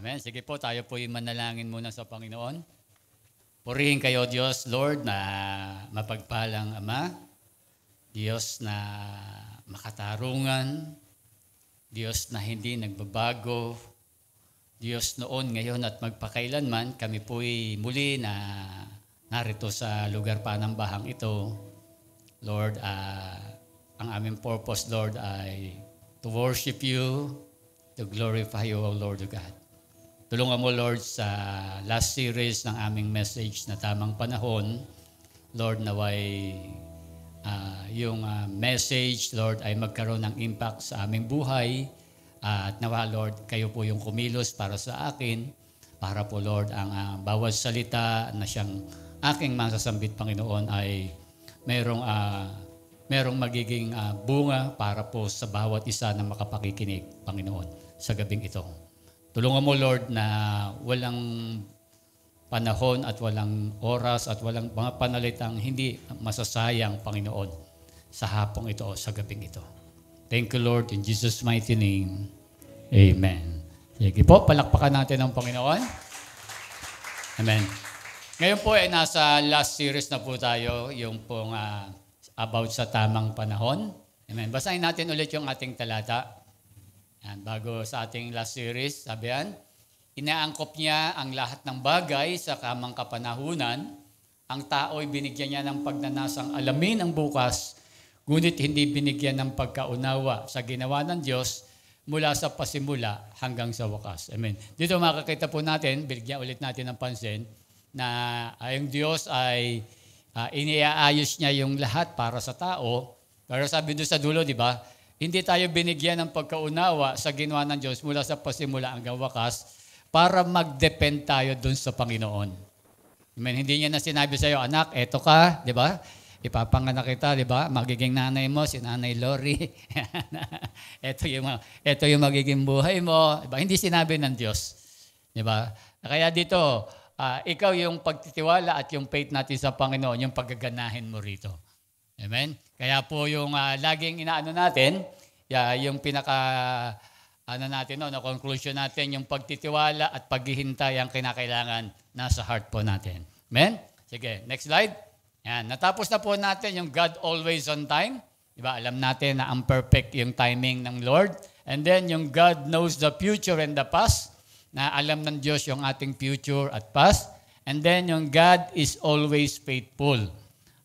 Amen. Sige po, tayo po yung manalangin muna sa Panginoon. Purihin kayo, Diyos, Lord, na mapagpalang Ama, Diyos na makatarungan, Diyos na hindi nagbabago, Diyos noon, ngayon at magpakailanman, kami po'y muli na narito sa lugar panambahang ito. Lord, ang aming purpose, Lord, ay to worship you, to glorify you, O Lord God. Tulungan mo, Lord, sa last series ng aming message na tamang panahon, Lord, naway yung message, Lord, ay magkaroon ng impact sa aming buhay. At nawa, Lord, kayo po yung kumilos para sa akin, para po, Lord, ang bawat salita na siyang aking masasambit, Panginoon, ay merong magiging bunga para po sa bawat isa na makapakikinig, Panginoon, sa gabing ito. Tulungan mo, Lord, na walang panahon at walang oras at walang mga panalitang hindi masasayang, Panginoon, sa hapong ito o sa gabing ito. Thank you, Lord, in Jesus' mighty name. Amen. Sige po, palakpakan natin ang Panginoon. Amen. Ngayon po ay nasa last series na po tayo, yung pong about sa tamang panahon. Amen. Basahin natin ulit yung ating talata. Yan, bago sa ating last series, sabi yan, inaangkop niya ang lahat ng bagay sa kamang kapanahunan. Ang tao'y binigyan niya ng pagnanasang alamin ang bukas, ngunit hindi binigyan ng pagkaunawa sa ginawa ng Diyos mula sa pasimula hanggang sa wakas. Amen. Dito makakita po natin, bigyan ulit natin ng pansin, na ang Diyos ay iniaayos niya yung lahat para sa tao. Pero sabi doon sa dulo, di ba, hindi tayo binigyan ng pagkaunawa sa ginawa ng Diyos mula sa pasimula hanggang wakas para mag-depend tayo doon sa Panginoon. Amen. Hindi niya na sinabi sa iyo, anak, eto ka, di ba? Ipapanganak kita, di ba? Magiging nanay mo, si Nanay Lori. ito yung magiging buhay mo. Diba? Hindi sinabi ng Diyos. Di ba? Kaya dito, ikaw yung pagtitiwala at yung faith natin sa Panginoon, yung paggaganahin mo rito. Amen? Kaya po yung laging inaano natin, yung conclusion natin, yung pagtitiwala at paghihintay ang kinakailangan nasa heart po natin. Amen? Sige, next slide. Yan, natapos na po natin yung God always on time. Diba? Alam natin na ang perfect yung timing ng Lord. And then yung God knows the future and the past, na alam ng Diyos yung ating future at past. And then yung God is always faithful.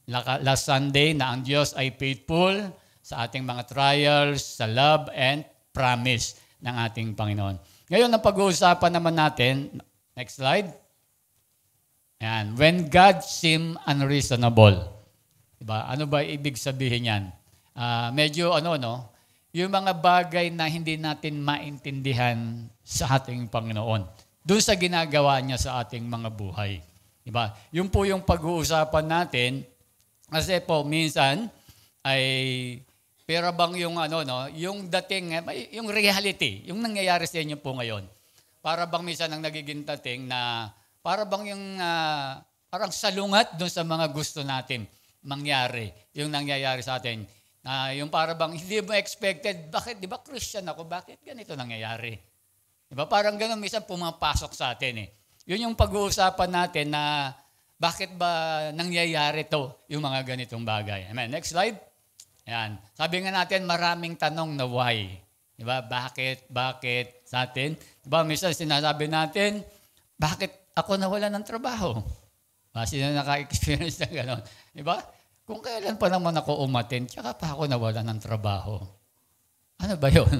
Last Sunday na ang Diyos ay faithful sa ating mga trials, sa love and promise ng ating Panginoon. Ngayon, ang pag-uusapan naman natin, next slide. Yan. When God seemed unreasonable. Diba? Ano ba ibig sabihin yan? Medyo yung mga bagay na hindi natin maintindihan sa ating Panginoon. Doon sa ginagawa niya sa ating mga buhay. Diba? Yung po yung pag-uusapan natin, kasi po minsan ay pero bang yung yung dating yung reality, yung nangyayari sa inyo po ngayon. Para bang minsan ang nagiging dating na para bang yung parang salungat doon sa mga gusto natin mangyari, yung nangyayari sa atin. Yung para bang hindi mo expected, bakit, di ba Christian ako, bakit ganito nangyayari? Di ba parang gano'n minsan pumapasok sa atin eh. Yun yung pag-uusapan natin na bakit ba nangyayari to yung mga ganitong bagay. Amen. Next slide. Yan. Sabi nga natin, maraming tanong na why. Di ba? Bakit sa atin? Di ba? Minsan sinasabi natin, bakit ako nawala ng trabaho? Sino naka-experience na gano'n? Di ba? Kung kailan pa naman ako umatin, tsaka pa ako nawala ng trabaho. Ano ba yun?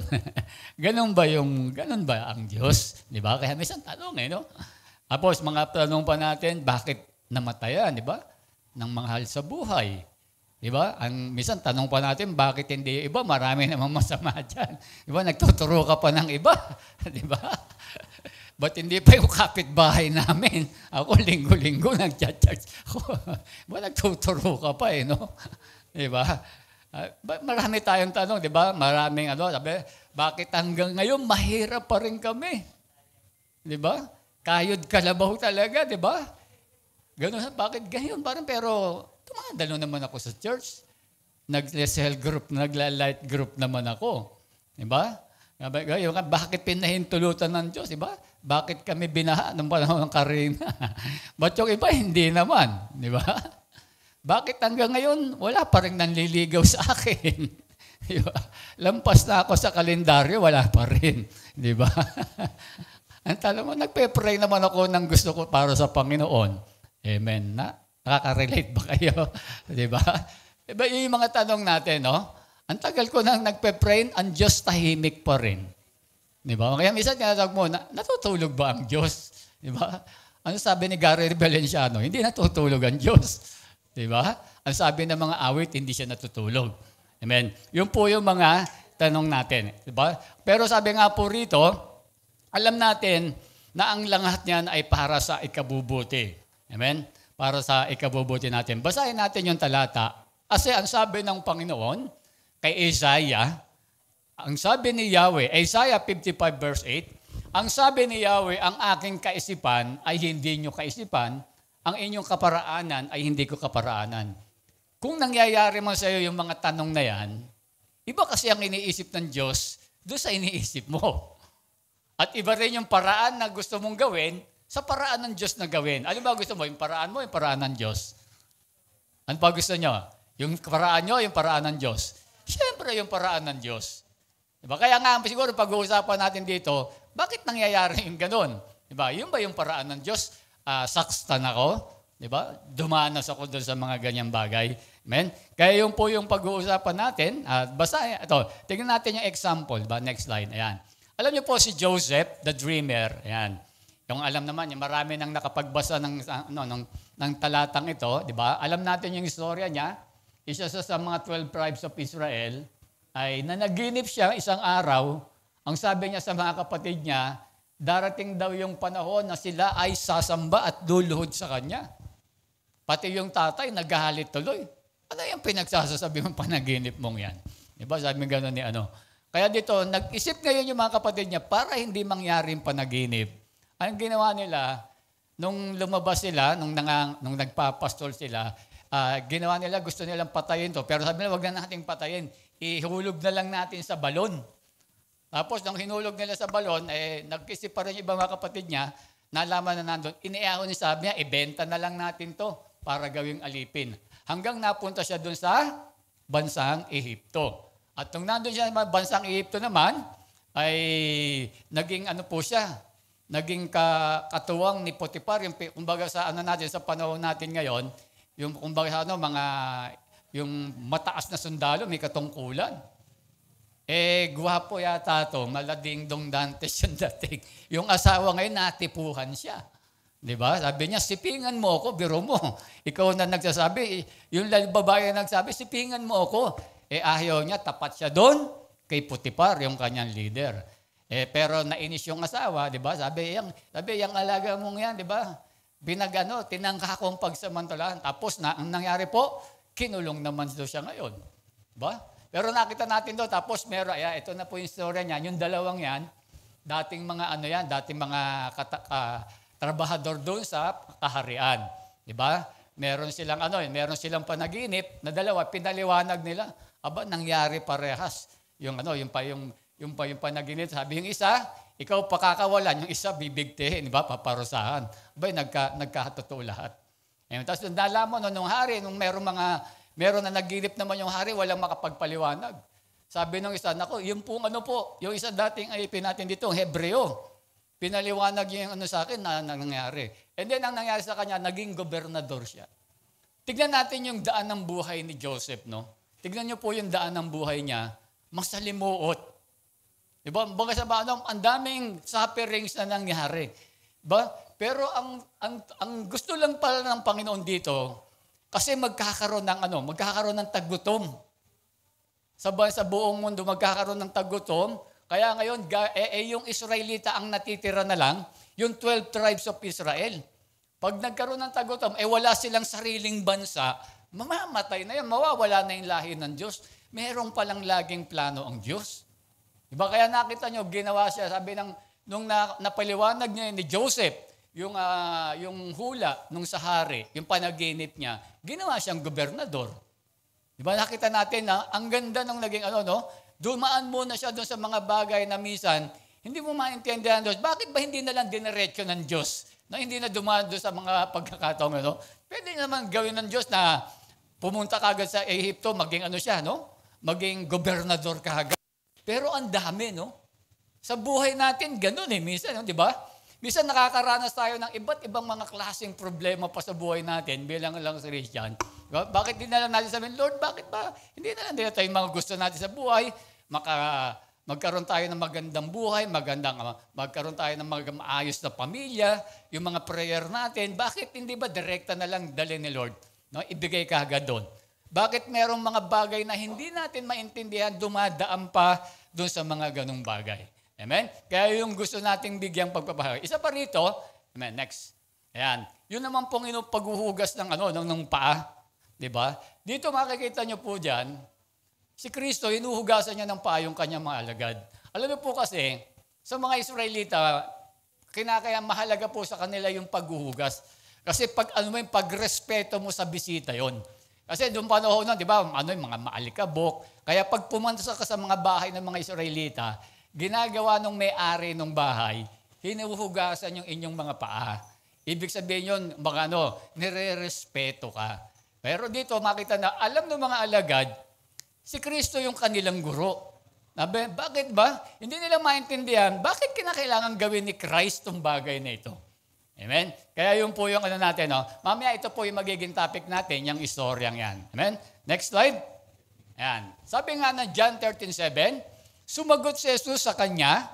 Ganun ba ang Diyos? Di ba? Kaya minsan tanong no? Tapos mga tanong pa natin, bakit namatayan, di ba? Nang mahal sa buhay. Di ba? Minsan tanong pa natin, bakit hindi iba? Marami namang masama dyan. Di ba? Nagtuturo ka pa ng iba. Di ba? Ba't hindi pa yung kapitbahay namin? Ako linggo-linggo nag-chat-chat. Ba nagtuturo ka pa no? Di ba? Marami tayong tanong, di ba? Maraming sabi, bakit hanggang ngayon mahirap pa rin kami? Di ba? Kayod kalabaw talaga, di ba? Ganun, bakit ganyan? Parang pero, tumadalo naman ako sa church. Nag-cell group, nagla-light group naman ako. Di ba? Bakit pinahintulutan ng Diyos, di ba? Bakit kami binaha nung panahon ng Karina? Ba't yung iba, hindi naman, di ba? Bakit hanggang ngayon, wala pa rin nanliligaw sa akin? Di ba? Lampas na ako sa kalendaryo, wala pa rin. Di ba? Ang tala mo, nagpe-pray naman ako ng gusto ko para sa Panginoon. Amen. Nakaka-relate ba kayo? Di ba? Diba yung mga tanong natin, no? Ang tagal ko nang nagpe-pray, ang Diyos tahimik pa rin. Di ba? Kaya minsan tinatawag mo, natutulog ba ang Diyos? Di ba? Ano sabi ni Gary Valenciano? Hindi natutulog ang Diyos. Di ba? Ang sabi ng mga awit, hindi siya natutulog. Amen. Yun po yung mga tanong natin. Di ba? Pero sabi nga po rito, alam natin na ang lahat niyan ay para sa ikabubuti. Amen? Para sa ikabubuti natin. Basahin natin yung talata. Kasi ang sabi ng Panginoon, kay Isaiah, ang sabi ni Yahweh, Isaiah 55 verse 8, ang sabi ni Yahweh, ang aking kaisipan ay hindi nyo kaisipan, ang inyong kaparaanan ay hindi ko kaparaanan. Kung nangyayari man sa iyo yung mga tanong na yan, iba kasi ang iniisip ng Diyos doon sa iniisip mo. At iba rin yung paraan na gusto mong gawin sa paraan ng Diyos na gawin. Ano ba gusto mo? Yung paraan mo, yung paraan ng Diyos. Ano pa gusto nyo? Yung paraan nyo, yung paraan ng Diyos. Siyempre, yung paraan ng Diyos. Diba? Kaya nga, siguro pag-uusapan natin dito, bakit nangyayari yung ganun? Diba? Yun ba yung paraan ng Diyos? Sakstan ako? Diba? Dumanas ako doon sa mga ganyang bagay. Amen? Kaya yun po yung pag-uusapan natin. Basta, ito, tingnan natin yung example. Diba? Next slide. Ayan. Alam niyo po si Joseph, the dreamer. Ayan. Yung alam naman, yung marami nang nakapagbasa ng talatang ito. Diba? Alam natin yung istorya niya. Isa sa mga 12 tribes of Israel, ay nanaginip siya isang araw. Ang sabi niya sa mga kapatid niya, darating daw yung panahon na sila ay sasamba at luluhod sa kanya. Pati yung tatay, naghahalit tuloy. Ano yung pinagsasasabi mong panaginip mong yan? Diba? Sabi mo gano'n ni ano. Kaya dito, nag-isip ngayon yung mga kapatid niya para hindi mangyari yung panaginip. Ang ginawa nila, nung lumabas sila, nung nagpapastol sila, ginawa nila, gusto nilang patayin to. Pero sabi nila, wag na nating patayin. Ihulog na lang natin sa balon. Tapos, nung hinulog nila sa balon, nag-isip pa rin yung ibang mga kapatid niya, nalaman na nandun. Iniahon niya, sabi niya, ibenta na lang natin to para gawing alipin. Hanggang napunta siya dun sa bansang Ehipto. At nung nandun siya sa bansang Ehipto naman, ay naging ano po siya, naging katuwang ni Potiphar. Yung, kumbaga sa ano natin, sa panahon natin ngayon, yung kumbaga ano, yung mataas na sundalo, may katungkulan. Gwapo yata ito, malading dong Dantes yung dating. Yung asawa ngayon, natipuhan siya. Diba? Sabi niya, sipingan mo ako, biro mo. Ikaw na nagsasabi, yung babae na nagsabi, sipingan mo ako. Ayaw niya, tapat siya doon kay Potiphar, yung kanyang leader. Pero nainis yung asawa, diba? Sabi, yung alaga mong yan, diba? Tinangka akong pagsamantalahan. Tapos, ang nangyari po, kinulong naman siya ngayon. Diba? Pero nakita natin doon, tapos ito na po yung story niya, yung dalawang yan, dating mga trabahador doon sa kaharian. Diba? Meron silang panaginip na dalawa, pinaliwanag nila. Nangyari parehas. Yung panaginip, sabi yung isa, ikaw pakakawalan, yung isa bibigtihin, di ba? Paparusahan. Nagkatotoo lahat. Tapos nalaman nung hari, meron na naginip naman yung hari, walang makapagpaliwanag. Sabi nung isa, nako, yung isa dating ayipin natin dito, Hebreo. Pinaliwanag yung sa akin na nangyari. And then ang nangyari sa kanya, naging gobernador siya. Tignan natin yung daan ng buhay ni Joseph, no? Tignan niyo po yung daan ng buhay niya, masalimuot. Diba? Ang daming sufferings na nangyari. Diba? Pero ang gusto lang pala ng Panginoon dito, kasi magkakaroon ng tagutom. Sa buong mundo, magkakaroon ng tagutom. Kaya ngayon, yung Israelita ang natitira na lang, yung 12 tribes of Israel. Pag nagkaroon ng tagutom, wala silang sariling bansa, mamamatay na yan, mawawala na yung lahi ng Diyos. Merong palang laging plano ang Diyos. Diba? Kaya nakita nyo, ginawa siya, sabi nung napaliwanag niya ni Joseph, yung hula nung sahari, yung panaginip niya, ginawa siyang gobernador. Diba? Nakita natin na ang ganda ng naging dumaan muna siya doon sa mga bagay na minsan, hindi mo maintindihan Diyos. Bakit ba hindi na lang dinerecho ng Diyos? Na hindi na dumaan doon sa mga pagkakataon, no? Pwede naman gawin ng Diyos na pumunta kagad sa Ehipto, maging ano siya, no? Maging gobernador kagad. Pero ang dami, no? Sa buhay natin, ganun minsan, no? Di ba? Minsan nakakaranas tayo ng iba't ibang mga klaseng problema pa sa buhay natin bilang lang sa Christian. Diba? Bakit hindi na lang natin sabihin, Lord, bakit ba? Hindi na lang din tayo mga gusto natin sa buhay, magkaroon tayo ng magandang buhay, magkaroon tayo ng maayos na pamilya, yung mga prayer natin, bakit hindi ba direkta na lang dali ni Lord? No? Ibigay ka agad doon. Bakit merong mga bagay na hindi natin maintindihan, dumadaan pa doon sa mga ganong bagay? Amen? Kaya yung gusto nating bigyang pagpapahagi. Isa pa rito, amen, next. Ayan. Yun naman pong paghuhugas ng paa. Diba? Dito makikita nyo po dyan, si Kristo, hinuhugasan niya ng paa yung kanyang mga alagad. Alam niyo po kasi, sa mga Israelita, kinakaya mahalaga po sa kanila yung paghuhugas. Kasi pagrespeto mo sa bisita yon. Kasi doon panahon na, di ba, yung mga maalikabok. Kaya pag pumunta ka sa mga bahay ng mga Israelita, ginagawa nung may-ari ng bahay, hinuhugasan yung inyong mga paa. Ibig sabihin yun, nire-respeto ka. Pero dito makita na, alam ng mga alagad, si Kristo yung kanilang guro. Bakit ba? Hindi nila maintindihan, bakit kinakailangan gawin ni Christ tong bagay na ito? Amen? Kaya yun po yung natin. No? Mamaya ito po yung magiging topic natin, yung istoryang yan. Amen? Next slide. Ayan. Sabi nga ng John 13:7, sumagot si Jesus sa kanya,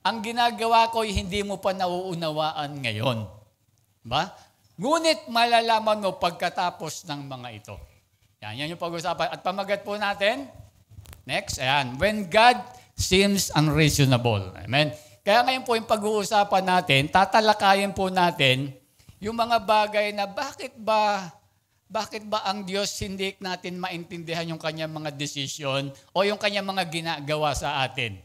ang ginagawa ko ay hindi mo pa nauunawaan ngayon. Ba? Ngunit malalaman mo pagkatapos ng mga ito. Yan yung pag-usapan. At pamagat po natin, next, ayan, when God seems unreasonable. Amen? Kaya ngayon po yung pag-uusapan natin, tatalakayin po natin yung mga bagay na bakit ba ang Diyos hindi natin maintindihan yung kanyang mga desisyon o yung kanyang mga ginagawa sa atin.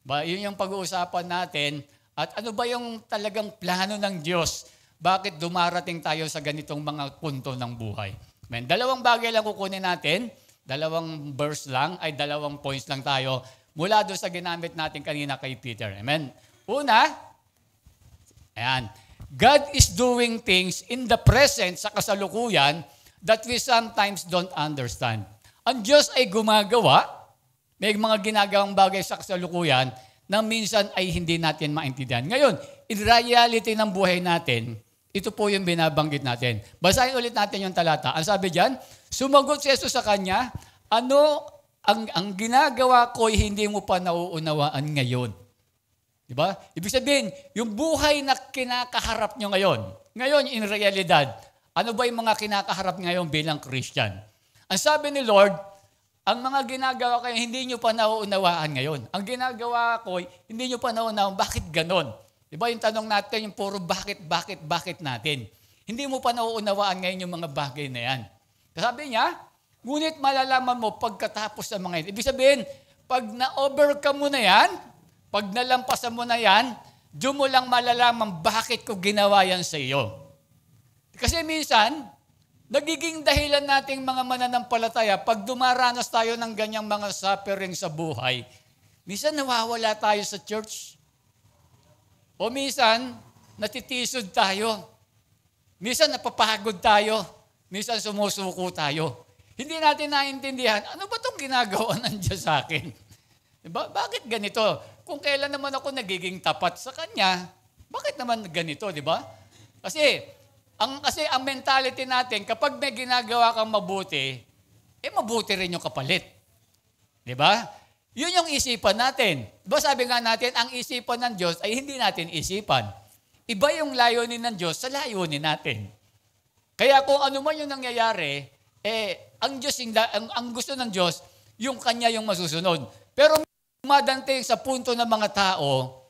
Yun yung pag-uusapan natin. At ano ba yung talagang plano ng Diyos? Bakit dumarating tayo sa ganitong mga punto ng buhay? Amen. Dalawang bagay lang kukunin natin. Dalawang verse lang, ay dalawang points lang tayo mula doon sa ginamit natin kanina kay Peter. Amen. Una, ayan, God is doing things in the present sa kasalukuyan that we sometimes don't understand. Ang Diyos ay gumagawa, may mga ginagawang bagay sa kasalukuyan na minsan ay hindi natin maintindihan. Ngayon, in reality ng buhay natin, ito po yung binabanggit natin. Basahin ulit natin yung talata. Ang sabi diyan, sumagot si Jesus sa kanya, ang ginagawa ko ay hindi mo pa nauunawaan ngayon. Diba? Ibig sabihin, yung buhay na kinakaharap nyo ngayon in realidad, ano ba yung mga kinakaharap ngayon bilang Christian? Ang sabi ni Lord, ang mga ginagawa kayo, hindi nyo pa nauunawaan ngayon. Ang ginagawa ko, hindi nyo pa nauunawaan, bakit ganon? Diba yung tanong natin, yung puro bakit natin? Hindi mo pa nauunawaan ngayon yung mga bagay na yan. Sabi niya, ngunit malalaman mo pagkatapos ng mga ito. Ibig sabihin, pag na-overcome mo na yan, pag nalampasan mo na yan, doon mo lang malalaman bakit ko ginawa yan sa iyo. Kasi minsan, nagiging dahilan nating mga mananampalataya, pag dumaranas tayo ng ganyang mga suffering sa buhay, minsan nawawala tayo sa church. O minsan, natitisod tayo. Minsan napapagod tayo. Minsan sumusuko tayo. Hindi natin naintindihan, ano ba itong ginagawa ng Diyos sa akin? Diba? Bakit ganito? Kung kailan naman ako nagiging tapat sa Kanya, bakit naman ganito, di ba? Kasi ang mentality natin, kapag may ginagawa kang mabuti, mabuti rin yung kapalit. Di ba? Yun yung isipan natin. Diba sabi nga natin, ang isipan ng Diyos ay hindi natin isipan. Iba yung layunin ng Diyos sa layunin natin. Kaya kung ano man yung nangyayari, ang gusto ng Diyos, yung Kanya yung masusunod. Pero dumadanting sa punto ng mga tao,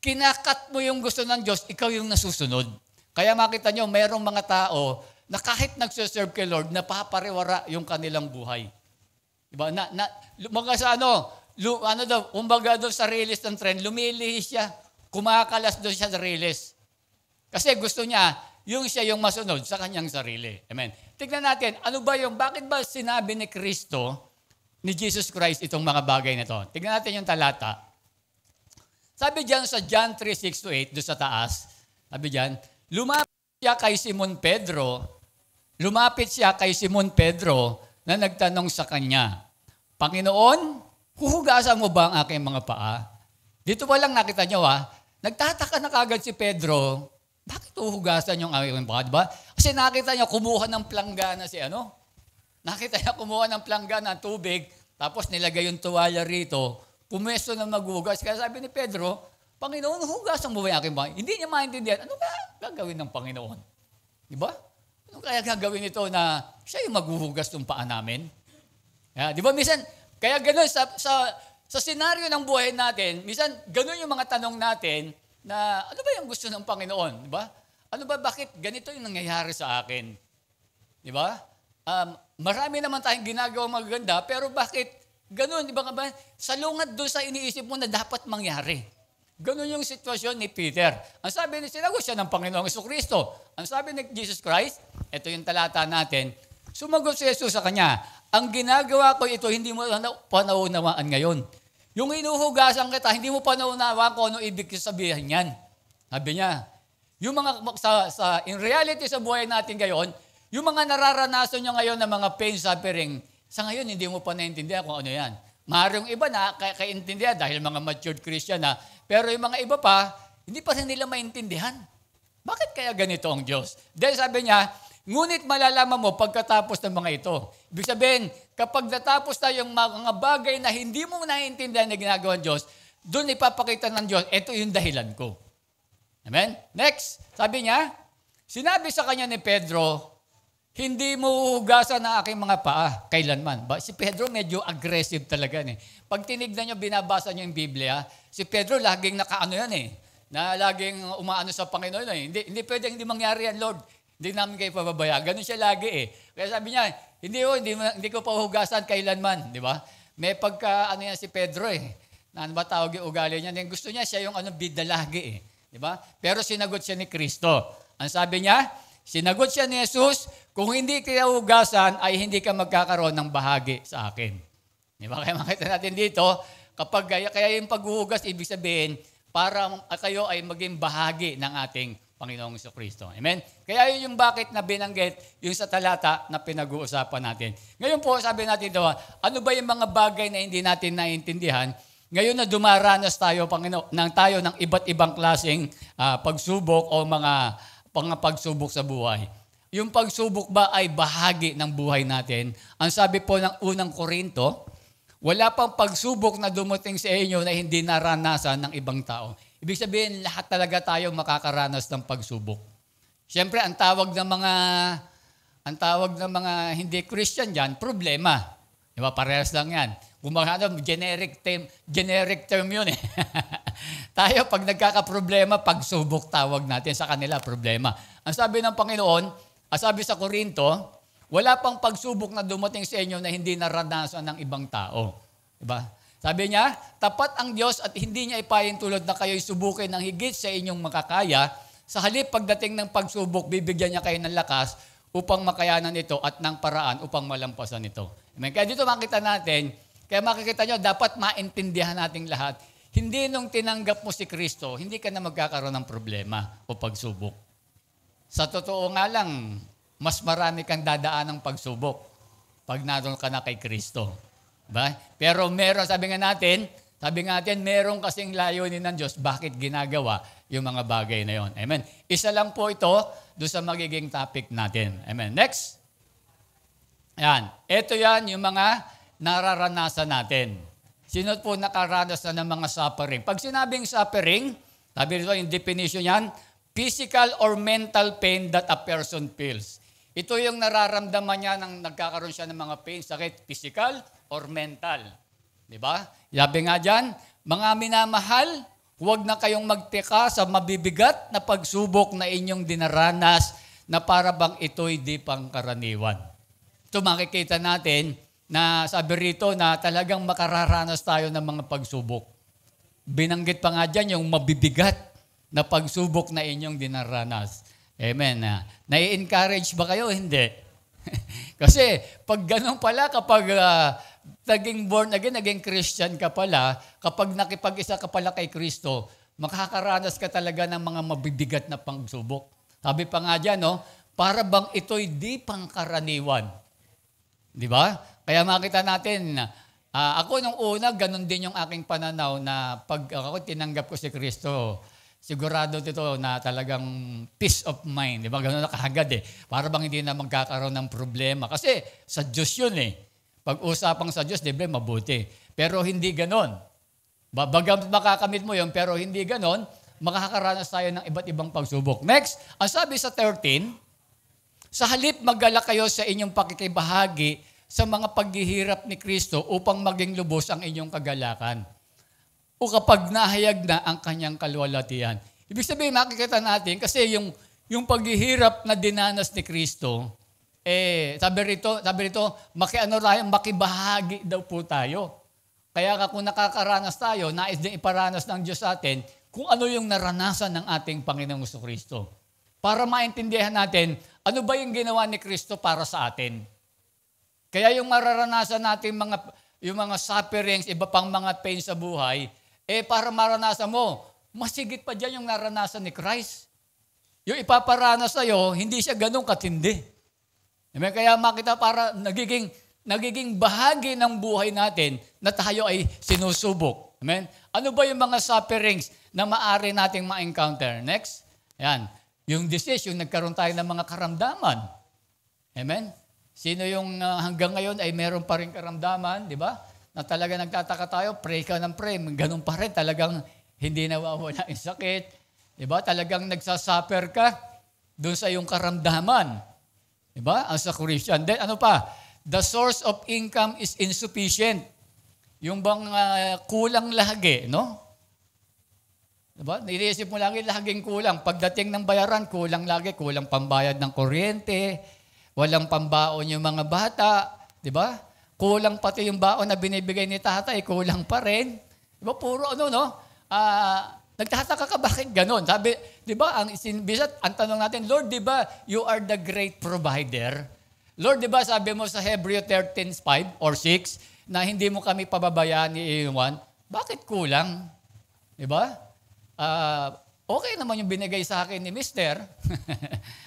kinakat mo yung gusto ng Diyos, ikaw yung nasusunod. Kaya makita nyo, mayroong mga tao na kahit nagsuserve kay Lord, napapariwara yung kanilang buhay. Diba? Mga sa kumbaga doon sa release ng trend, lumilihis siya, kumakalas doon siya sa release. Kasi gusto niya, siya yung masunod sa kanyang sarili. Amen. Tignan natin, bakit ba sinabi ni Kristo ni Jesus Christ itong mga bagay na ito. Tignan natin yung talata. Sabi diyan sa John 3:6-8, doon sa taas, sabi diyan, lumapit siya kay Simon Pedro na nagtanong sa kanya, Panginoon, huhugasan mo ba ang aking mga paa? Dito pa lang nakita nyo nagtataka na kagad si Pedro, bakit huhugasan yung aking paa? Diba? Kasi nakita niya kumuha ng planggana Nakita niya kumuha ng planggana, tubig, tapos nilagay yung tuwalya rito, pumesto na maghugas. Kaya sabi ni Pedro, Panginoon, hugasan mo ba yung aking paa? Hindi niya maintindihan, ano ba gagawin ng Panginoon? Diba? Ano kaya gagawin ito na siya yung maghuhugas ng paa namin? Di ba, minsan, kaya gano'n sa senaryo ng buhay natin, minsan gano'n yung mga tanong natin na ano ba yung gusto ng Panginoon? Di ba? Ano ba, bakit ganito yung nangyayari sa akin? Di ba? Marami naman tayong ginagawa maganda, pero bakit gano'n? Di ba ka ba? Salungat doon sa iniisip mo na dapat mangyari. Gano'n yung sitwasyon ni Peter. Ang sabi ni sinagot siya ng Panginoong Jesucristo. Ang sabi ni Jesus Christ, ito yung talata natin, sumagot si Jesus sa kanya, ang ginagawa ko ito, hindi mo panaunawaan ngayon. Yung inuhugasan kita, hindi mo panaunawaan kung ano ibig sabihin yan. Sabi niya, yung mga, in reality sa buhay natin ngayon, yung mga nararanasan nyo ngayon na mga pain, suffering, sa ngayon hindi mo pa naintindihan kung ano yan. Maaaring iba na kaintindihan dahil mga matured Christian na, pero yung mga iba pa, hindi pa rin nila maintindihan. Bakit kaya ganito ang Diyos? Dahil sabi niya, ngunit malalaman mo pagkatapos ng mga ito. Ibig sabihin, kapag natapos na yung mga bagay na hindi mo naiintindihan na ginagawa ng Diyos, doon ipapakita ng Diyos, ito yung dahilan ko. Amen? Next, sabi niya, sinabi sa kanya ni Pedro, hindi mo huhugasan ang aking mga paa kailanman. Si Pedro medyo aggressive talaga. Pag tinignan nyo, binabasa nyo yung Biblia, si Pedro laging nakaano yan na laging umaano sa Panginoon. Hindi pwedeng hindi mangyari yan, Lord. Hindi namin kayo pababaya. Ganun siya lagi Kaya sabi niya, hindi ko pa hugasan kailanman. Di ba? May yan si Pedro Na ano ba tawag yung ugali niya? Gusto niya siya yung bida lagi Di ba? Pero sinagot siya ni Kristo. Ang sabi niya, sinagot siya ni Jesus, kung hindi kaya hugasan, ay hindi ka magkakaroon ng bahagi sa akin. Di ba? Kaya makita natin dito, kapag kaya yung paghuhugas, ibig sabihin, para kayo ay maging bahagi ng ating Panginoong Jesucristo. Amen? Kaya yun yung bakit na binanggit yung sa talata na pinag-uusapan natin. Ngayon po, sabi natin daw, ano ba yung mga bagay na hindi natin naiintindihan? Ngayon na dumaranas tayo, tayo ng iba't ibang klaseng pagsubok o mga pagsubok sa buhay. Yung pagsubok ba ay bahagi ng buhay natin? Ang sabi po ng unang Korinto, wala pang pagsubok na dumating sa inyo na hindi naranasan ng ibang tao. Ibig sabihin, lahat talaga tayo makakaranas ng pagsubok. Siyempre, ang tawag ng mga hindi Christian dyan, problema. Diba? Parehas lang yan. Kung generic term yun Tayo, pag nagkakaproblema, pagsubok tawag natin. Sa kanila, problema. Ang sabi ng Panginoon, sabi sa Korinto, wala pang pagsubok na dumating sa inyo na hindi naranasan ng ibang tao. Diba? Sabi niya, tapat ang Diyos at hindi niya ipahintulot na kayo'y subukin ng higit sa inyong makakaya. Sa halip pagdating ng pagsubok, bibigyan niya kayo ng lakas upang makayanan ito at ng paraan upang malampasan ito. Amen. Kaya dito makita natin, kaya makikita nyo, dapat maintindihan nating lahat. Hindi nung tinanggap mo si Kristo, hindi ka na magkakaroon ng problema o pagsubok. Sa totoo nga lang, mas marami kang dadaan ng pagsubok pag naroon ka na kay Kristo. Ba? Pero sabi nga natin, meron kasing layunin ng Diyos, bakit ginagawa yung mga bagay na yon. Amen. Isa lang po ito doon sa magiging topic natin. Amen. Next. Yan. Ito yan yung mga nararanasan natin. Sino po nakaranas na ng mga suffering? Pag sinabing suffering, sabi dito yung definition yan, physical or mental pain that a person feels. Ito yung nararamdaman niya nang nagkakaroon siya ng mga pain, sakit, physical or mental. Diba? Sabi nga dyan, mga minamahal, huwag na kayong magteka sa mabibigat na pagsubok na inyong dinaranas na para bang ito'y di pangkaraniwan. Ito makikita natin na sabi rito na talagang makararanas tayo ng mga pagsubok. Binanggit pa nga dyan yung mabibigat na pagsubok na inyong dinaranas. Amen. Nai-encourage ba kayo? Hindi. Kasi pag ganun pala, kapag naging born again, naging Christian ka pala, kapag nakipag-isa ka pala kay Kristo, makakaranas ka talaga ng mga mabibigat na pagsubok. Sabi pa nga dyan, no, para bang ito'y di pangkaraniwan. Di ba? Kaya makita natin, ako nung una, ganun din yung aking pananaw na pag ako tinanggap ko si Kristo, sigurado dito na talagang peace of mind. Di ba? Ganun na kahagad eh. Para bang hindi na magkakaroon ng problema. Kasi sa Diyos yun eh. Pag usapang sa Diyos, di ba, mabuti. Pero hindi ganun. Bagang makakamit mo yun, pero hindi ganun, makakaranas tayo ng iba't ibang pagsubok. Next, ang sabi sa 13, sa halip maggalak kayo sa inyong pakikibahagi sa mga paghihirap ni Kristo upang maging lubos ang inyong kagalakan. O kapag nahayag na ang kanyang kaluwalhatian. Ibig sabihin, makikita natin, kasi yung paghihirap na dinanas ni Kristo, sabi rito, makibahagi daw po tayo. Kaya kung nakakaranas tayo, nais din iparanas ng Diyos sa atin kung ano yung naranasan ng ating Panginoong Kristo. Para maintindihan natin, ano ba yung ginawa ni Kristo para sa atin? Kaya yung mararanasan natin yung mga sufferings, iba pang mga pain sa buhay, para maranasan mo, masigit pa dyan yung naranasan ni Christ. Yung ipaparanas sa'yo, hindi siya ganun katindi. Kaya makita para nagiging bahagi ng buhay natin na tayo ay sinusubok. Amen? Ano ba yung mga sufferings na maaari nating ma-encounter? Next. Yan. Yung disease, yung nagkaroon tayo ng mga karamdaman. Amen? Sino yung hanggang ngayon ay meron pa rin karamdaman, di ba? Na talaga nagtataka tayo, pray ka ng pray, ganun pa rin, talagang hindi nawawala yung sakit. Diba? Talagang nagsasuffer ka doon sa iyong karamdaman. Diba? As a Christian. Then ano pa? The source of income is insufficient. Yung bang kulang lagi, no? Diba? Iniisip mo laging kulang. Pagdating ng bayaran, kulang lagi, kulang pambayad ng kuryente, walang pambaon yung mga bata, diba? Kulang pati yung baon na binibigay ni tatay, kulang pa rin. Diba, puro nagtataka ka bakit ganon? Sabi, diba, ang tanong natin, Lord, diba, you are the great provider? Lord, diba, sabi mo sa Hebrew 13:5 or 6, na hindi mo kami pababayaan ni Iwan, bakit kulang? Diba? Okay naman yung binigay sa akin ni Mister,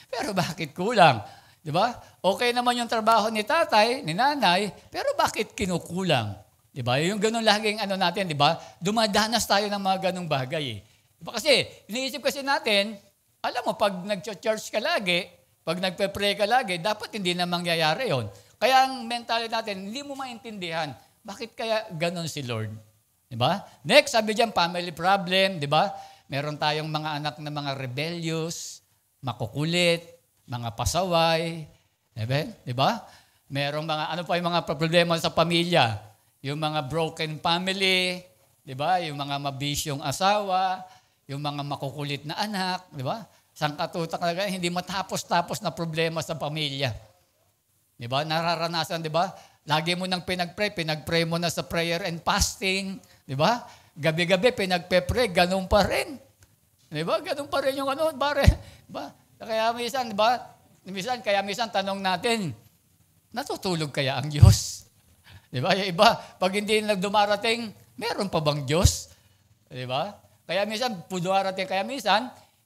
pero bakit kulang? Diba? Okay naman yung trabaho ni tatay, ni nanay, pero bakit kinukulang? Diba? Yung ganun laging natin, diba? Dumadanas tayo ng mga ganung bagay. Diba? Kasi, iniisip kasi natin, alam mo, pag nag-church ka lagi, pag nagpe-pray ka lagi, dapat hindi na mangyayari yon. Kaya ang mentality natin, hindi mo maintindihan, bakit kaya ganun si Lord? Diba? Next, sabi diyan, family problem, diba? Meron tayong mga anak na mga rebellious, makukulit, mga pasaway, diba? Merong mga, yung mga problema sa pamilya, yung mga broken family, diba? Yung mga mabisyong asawa, yung mga makukulit na anak, diba? Sangkatutak talaga, hindi matapos-tapos na problema sa pamilya. Diba? Nararanasan, diba? Lagi mo nang pinag-pray mo na sa prayer and fasting, diba? Gabi-gabi pinagpe-pray, ganun pa rin. Diba? Ganun pa rin yung pare. Diba? Kaya minsan, diba? Minsan tanong natin, natutulog kaya ang Diyos? Diba? Yung iba, pag hindi dumarating, meron pa bang Diyos? Diba? Kaya minsan,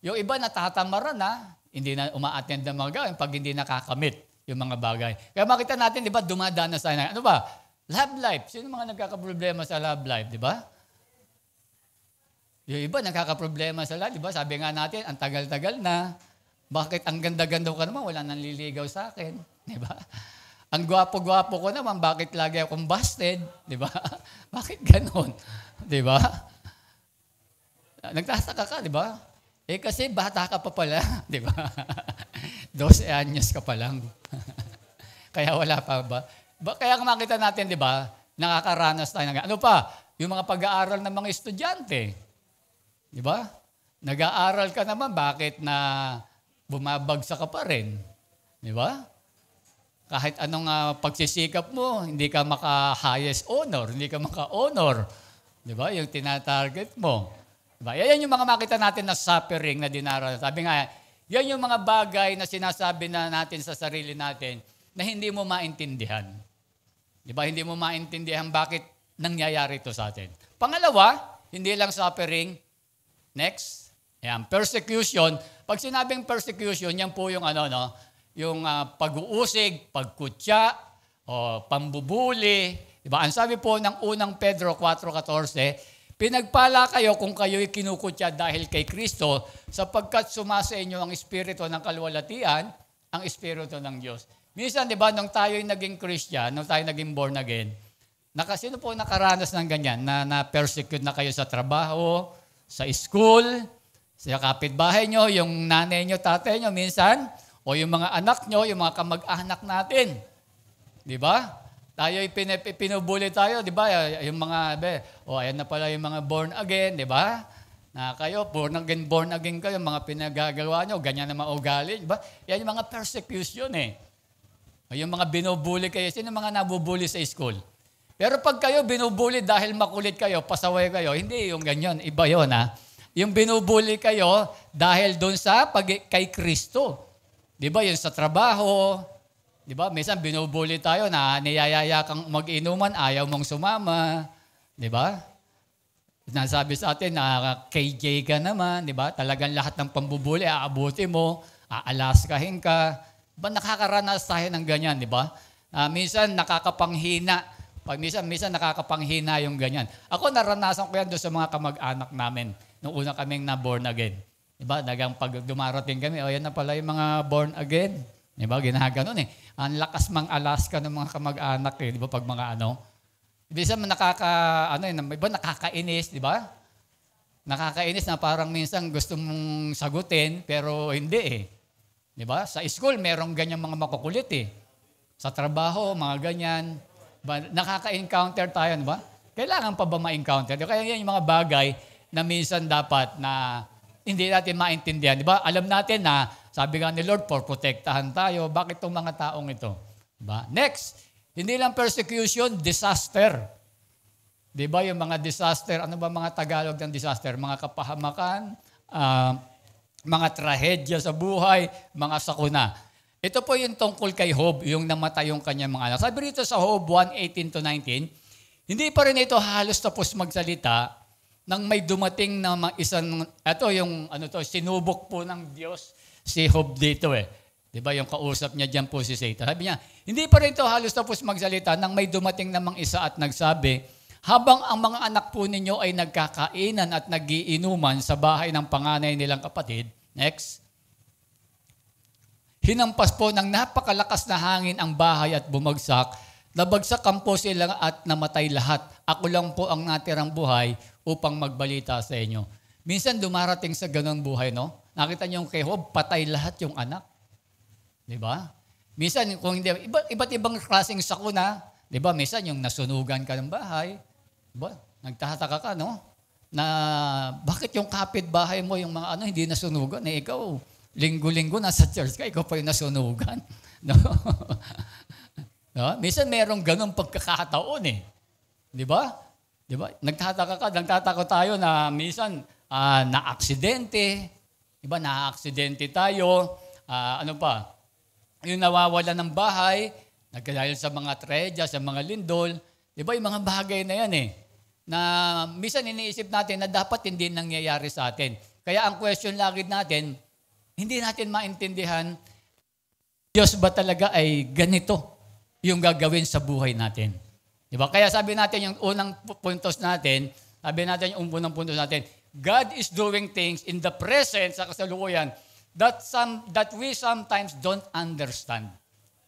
yung iba natatamara na, hindi na uma-attend ng mga gawin pag hindi nakakamit yung mga bagay. Kaya makita natin, diba, dumadanas tayo na. Ano ba? Love life. Sino mga nagkakaproblema sa love life, diba? Yung iba nagkakaproblema sa love, diba? Sabi nga natin, ang tagal-tagal na. Bakit ang ganda-ganda ko naman, wala nang liligaw sa akin? Diba? Ang gwapo-gwapo ko naman, bakit lagi akong busted? Diba? Bakit ganon? Diba? Nagtataka ka, diba? Kasi bata ka pa pala, diba? 12 anyos ka pa lang. Kaya wala pa ba? Kaya makita natin, diba? Nakakaranas tayo ng ano pa? Yung mga pag-aaral ng mga estudyante. Diba? Nag-aaral ka naman, bakit na bumabagsak ka pa rin. Di ba? Kahit anong pagsisikap mo, hindi ka maka-highest honor, hindi ka maka-honor. Di ba? Yung tinatarget mo. Di ba? Yan yung mga makita natin na suffering na dinaranas. Sabi nga, yan yung mga bagay na sinasabi na natin sa sarili natin. na hindi mo maintindihan. Di ba? Hindi mo maintindihan bakit nangyayari ito sa atin. Pangalawa, hindi lang suffering. Next. Ayan, persecution. Pag sinabing persecution, yan po yung yung pag-uusig, pagkutya, o pambubuli. Diba? Ang sabi po ng unang Pedro 4:14, pinagpala kayo kung kayo'y kinukutya dahil kay Kristo, sapagkat sumasa inyo ang espiritu ng kalwalatian, ang espiritu ng Diyos. Minsan, di ba, nung tayo'y naging Christian, nung tayo naging born again, sino po nakaranas ng ganyan, na persecute na kayo sa trabaho, sa school, sa kapitbahay nyo, yung nanay nyo, tatay nyo, minsan, o yung mga anak nyo, yung mga kamag-anak natin. Di ba? Tayo'y pinubuli tayo, di ba? Yung mga, ayan na pala yung mga born again, di ba? Na kayo, born again kayo, mga pinagagawa nyo, ganyan na maugali, di ba? Yan yung mga persecution Yung mga binubuli kayo, sino mga nabubuli sa school? Pero pag kayo binubuli dahil makulit kayo, pasaway kayo, hindi yung ganyan, iba yun Yung binubuli kayo dahil doon sa kay Kristo. Di ba? Yung sa trabaho, di ba? Minsan binubuli tayo na niyayaya kang mag-inuman, ayaw mong sumama. Di ba? Nasabi sa atin na KJ ka naman, di ba? Talagang lahat ng pambubuli, aabuti mo, aalaskahin ka. Ba nakakaranas tayo ng ganyan, di ba? Minsan nakakapanghina. Minsan nakakapanghina yung ganyan. Ako naranasan ko yan doon sa mga kamag-anak namin nung una kaming na-born again. Di ba? Pag dumarating kami, yan na pala yung mga born again. Di ba? Ginaganon Ang lakas mang Alaska ng mga kamag-anak di ba? Pag mga Minsan iba nakakainis, di ba? Nakakainis na parang minsan gusto mong sagutin, pero hindi Di ba? Sa school, merong ganyan mga makukulit Sa trabaho, mga ganyan. Nakaka-encounter tayo, di ba? Kailangan pa ba ma-encounter? Kaya yan yung mga bagay na minsan dapat na hindi natin maintindihan. Di ba? Alam natin na, sabi nga ni Lord, protektahan tayo. Bakit itong mga taong ito? Diba? Next, hindi lang persecution, disaster. Di ba yung mga disaster, ano ba mga Tagalog ng disaster? Mga kapahamakan, mga trahedya sa buhay, mga sakuna. Ito po yung tungkol kay Job, yung namatay yung kanyang mga anak. Sabi rito sa Job 1:18-19, hindi pa rin ito halos tapos magsalita nang may dumating na sinubok po ng Diyos si Job dito Di ba yung kausap niya dyan po si Satan. Sabi niya, hindi pa rin ito halos tapos magsalita nang may dumating namang isa at nagsabi, habang ang mga anak po ninyo ay nagkakainan at nagiinuman sa bahay ng panganay nilang kapatid. Next. Hinampas po ng napakalakas na hangin ang bahay at bumagsak. Nabagsak ang po sila at namatay lahat. Ako lang po ang natirang buhay upang magbalita sa inyo. Minsan dumarating sa ganung buhay, no? Nakita niyo yung kay Job, patay lahat yung anak. Di ba? Minsan, kung hindi, iba't ibang klaseng sakuna, di ba? Minsan yung nasunugan ka ng bahay, di ba? Nagtataka ka, no? Na bakit yung kapitbahay mo, yung mga hindi nasunugan, ikaw, linggo-linggo nasa church ka, ikaw pa yung nasunugan. No? No? Minsan merong ganong pagkakataon Di ba? Di ba? Nagtataka tayo na minsan na-aksidente. Di ba? Na-aksidente tayo. Yung nawawala ng bahay, dahil sa mga trahedya, sa mga lindol. Di ba? Yung mga bagay na yan na minsan iniisip natin na dapat hindi nangyayari sa atin. Kaya ang question lagi natin, hindi natin maintindihan, Diyos ba talaga ay ganito yung gagawin sa buhay natin? Diba? Kaya sabi natin yung unang puntos natin, God is doing things in the present sa kasalukuyan that we sometimes don't understand.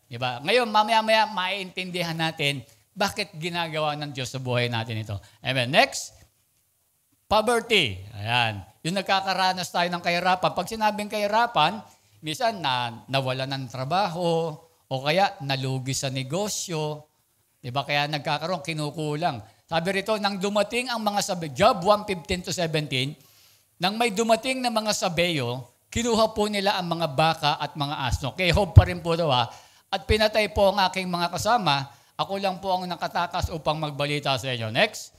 Diba? Ngayon, mamaya-maya maiintindihan natin bakit ginagawa ng Diyos sa buhay natin ito. Amen. Next, poverty. Ayan. Yung nagkakaranas tayo ng kahirapan. Pag sinabing kahirapan, minsan nawala ng trabaho o kaya nalugi sa negosyo. Diba? Kaya nagkakaroon, kinukulang. Sabi rito, nang dumating ang mga sabeyo, Job 1:15-17, nang may dumating na mga sabeyo, kinuha po nila ang mga baka at mga asno. Kay Job pa rin po daw at pinatay po ang aking mga kasama, ako lang po ang nakatakas upang magbalita sa inyo. Next.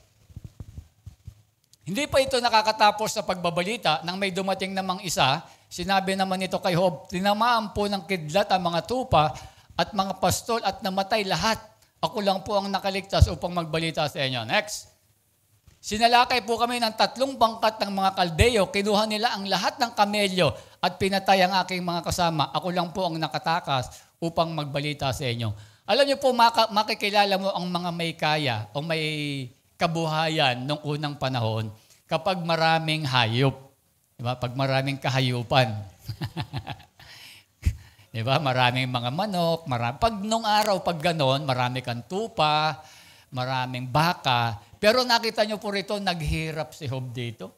Hindi pa ito nakakatapos sa pagbabalita nang may dumating namang isa, sinabi naman ito kay Job, tinamaan po ng kidlat ang mga tupa at mga pastol at namatay lahat. Ako lang po ang nakaligtas upang magbalita sa inyo. Next. Sinalakay po kami ng 3 bangkat ng mga Kaldeo. Kinuha nila ang lahat ng kamelyo at pinatay ang aking mga kasama. Ako lang po ang nakatakas upang magbalita sa inyo. Alam niyo po, makikilala mo ang mga may kaya o may kabuhayan noong unang panahon kapag maraming hayop. Diba? Pag maraming kahayupan. Diba? Maraming mga manok. Pag nung araw, pag ganon, marami kang tupa, maraming baka. Pero nakita nyo po rito, naghirap si Job dito.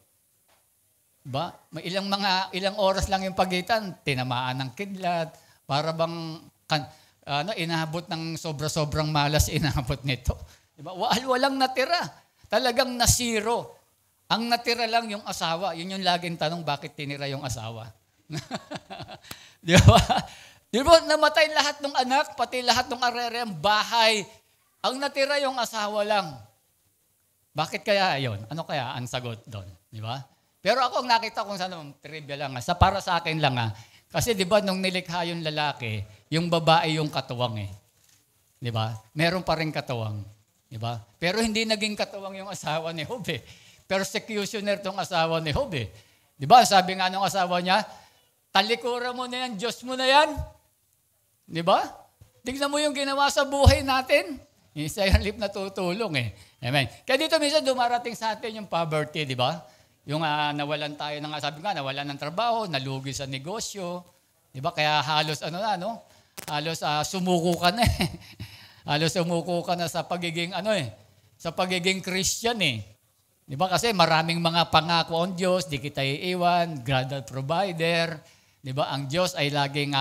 Diba? May ilang oras lang yung pagitan, tinamaan ng kidlat, para bang inabot ng sobra-sobrang malas, inabot nito. Diba? Walang natira. Talagang nasiro. Ang natira lang yung asawa. Yun yung laging tanong, bakit tinira yung asawa? Di ba? Di ba? Namatay lahat ng anak, pati lahat ng arere, ang bahay. Ang natira yung asawa lang. Bakit kaya yun? Ano kaya ang sagot doon? Di ba? Pero ako ang nakita kung saan, trivia lang. Para sa akin lang. Kasi di ba, nung nilikha yung lalaki, yung babae yung katuwang eh. Di ba? Meron pa rin katuwang. Di ba? Pero hindi naging katuwang yung asawa ni Job eh. Persecutioner tong asawa ni Job eh. Di ba? Sabi nga nung asawa niya, talikura mo na yan, Diyos mo na yan. Di ba? Tignan mo yung ginawa sa buhay natin. Isa yung lip na tutulong eh. Amen. Kaya dito minsan dumarating sa atin yung poverty, di ba? Yung nawalan tayo ng, sabi nga, nawalan ng trabaho, nalugi sa negosyo. Di ba? Kaya halos halos sumuko ka na eh. Halos sumuko ka na sa pagiging sa pagiging Christian eh. Di ba? Kasi maraming mga pangako ang Diyos, di kita iiwan, God provider. Di ba? Ang Diyos ay laging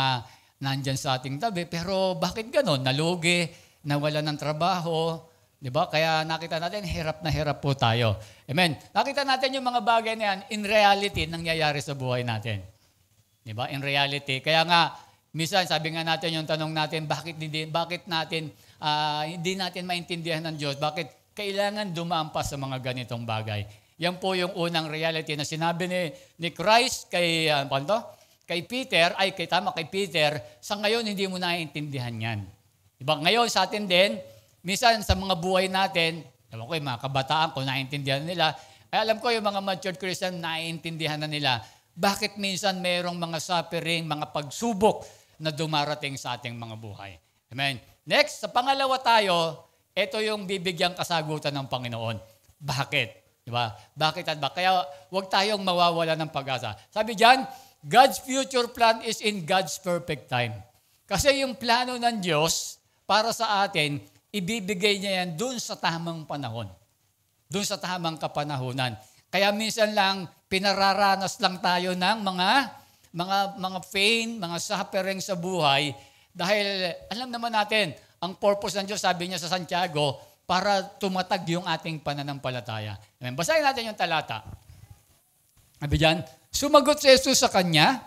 nandyan sa ating tabi. Pero bakit ganon? Nalugi, nawalan ng trabaho. Di ba? Kaya nakita natin, hirap na hirap po tayo. Amen. Nakita natin yung mga bagay na yan, in reality, nangyayari sa buhay natin. Di ba? In reality. Kaya nga, minsan, sabi nga natin yung tanong natin, bakit hindi natin maintindihan ng Diyos? Bakit kailangan dumaan pa sa mga ganitong bagay? Yan po yung unang reality na sinabi ni Christ kay Peter, kay Peter, sa ngayon hindi mo naiintindihan yan. Diba? Ngayon sa atin din, minsan sa mga buhay natin, alam ko yung mga kabataan ko, naiintindihan nila. Alam ko yung mga matured Christian, naiintindihan na nila. Bakit minsan mayroong mga suffering, mga pagsubok na dumarating sa ating mga buhay. Amen. Next, sa pangalawa tayo, ito yung bibigyang kasagutan ng Panginoon. Bakit? Diba? Bakit at bakit? Kaya huwag tayong mawawala ng pag-asa. Sabi diyan, God's future plan is in God's perfect time. Kasi yung plano ng Diyos para sa atin, ibibigay niya yan dun sa tamang panahon. Dun sa tamang kapanahunan. Kaya minsan lang, pinararanas lang tayo ng mga pain, mga suffering sa buhay. Dahil alam naman natin, ang purpose ng Diyos, sabi niya sa Santiago, para tumatag yung ating pananampalataya. Amen. Basahin natin yung talata. Sabi diyan, sumagot si Jesus sa kanya,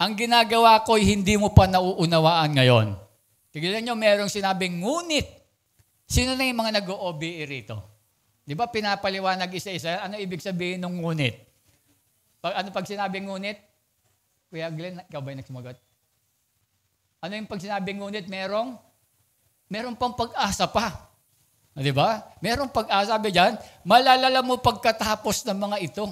ang ginagawa ko'y hindi mo pa nauunawaan ngayon. Tignan nyo, merong sinabing ngunit. Sino na yung mga nag-OBE rito? Di ba pinapaliwanag isa-isa? Ano ibig sabihin ng ngunit? Pag sinabing ngunit? Kuya Glenn, ikaw ba yung nagsumagot? Ano yung pag sinabing ngunit? Meron pang pag-asa pa. Di ba? Merong pag-asa. Sabi dyan, malalala mo pagkatapos ng mga ito.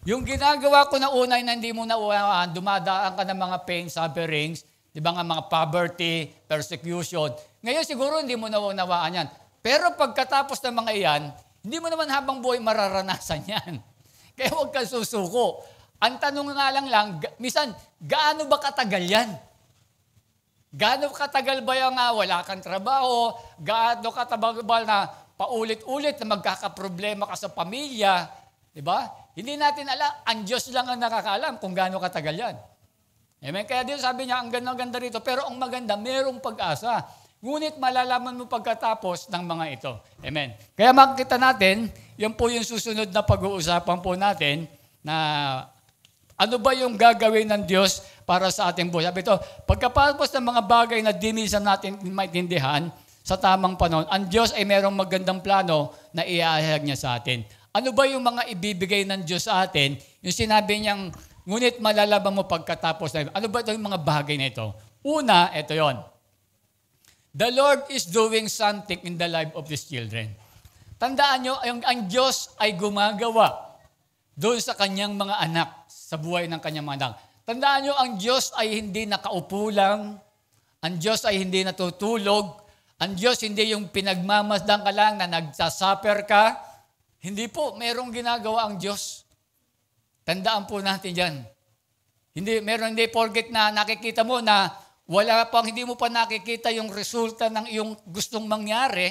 Yung ginagawa ko na una na hindi mo nauunawaan, dumadaan ka ng mga pain, sufferings, di ba nga mga poverty, persecution. Ngayon siguro hindi mo nauunawaan yan. Pero pagkatapos ng mga iyan, hindi mo naman habang buhay mararanasan yan. Kaya huwag kang susuko. Ang tanong nga lang, minsan, gaano ba katagal yan? Gaano katagal ba yung wala kang trabaho? Gaano katagal ba na paulit-ulit na magkakaproblema ka sa pamilya? Diba? Hindi natin alam. Ang Diyos lang ang nakakaalam kung gaano katagal yan. Amen? Kaya dito sabi niya, ang ganda rito. Pero ang maganda, merong pag-asa. Ngunit malalaman mo pagkatapos ng mga ito. Amen? Kaya makikita natin, yan po yung susunod na pag-uusapan po natin na ano ba yung gagawin ng Diyos para sa ating buhay. Sabi ito, pagkatapos ng mga bagay na di minsan natin maintindihan sa tamang panahon, ang Diyos ay merong magandang plano na iahayag niya sa atin. Ano ba yung mga ibibigay ng Diyos sa atin? Yung sinabi niyang, ngunit malalaman mo pagkatapos na. Ano ba ito yung mga bagay na ito? Una, ito yon. The Lord is doing something in the life of His children. Tandaan nyo, ang Diyos ay gumagawa doon sa kanyang mga anak, sa buhay ng kanyang mga anak. Tandaan nyo, ang Diyos ay hindi nakaupo lang, ang Diyos ay hindi natutulog, ang Diyos hindi yung pinagmamasdan ka lang na nagsasuffer ka. Hindi po, merong ginagawa ang Diyos. Tandaan po natin yan. Hindi forget na nakikita mo na hindi mo pa nakikita yung resulta ng iyong gustong mangyari,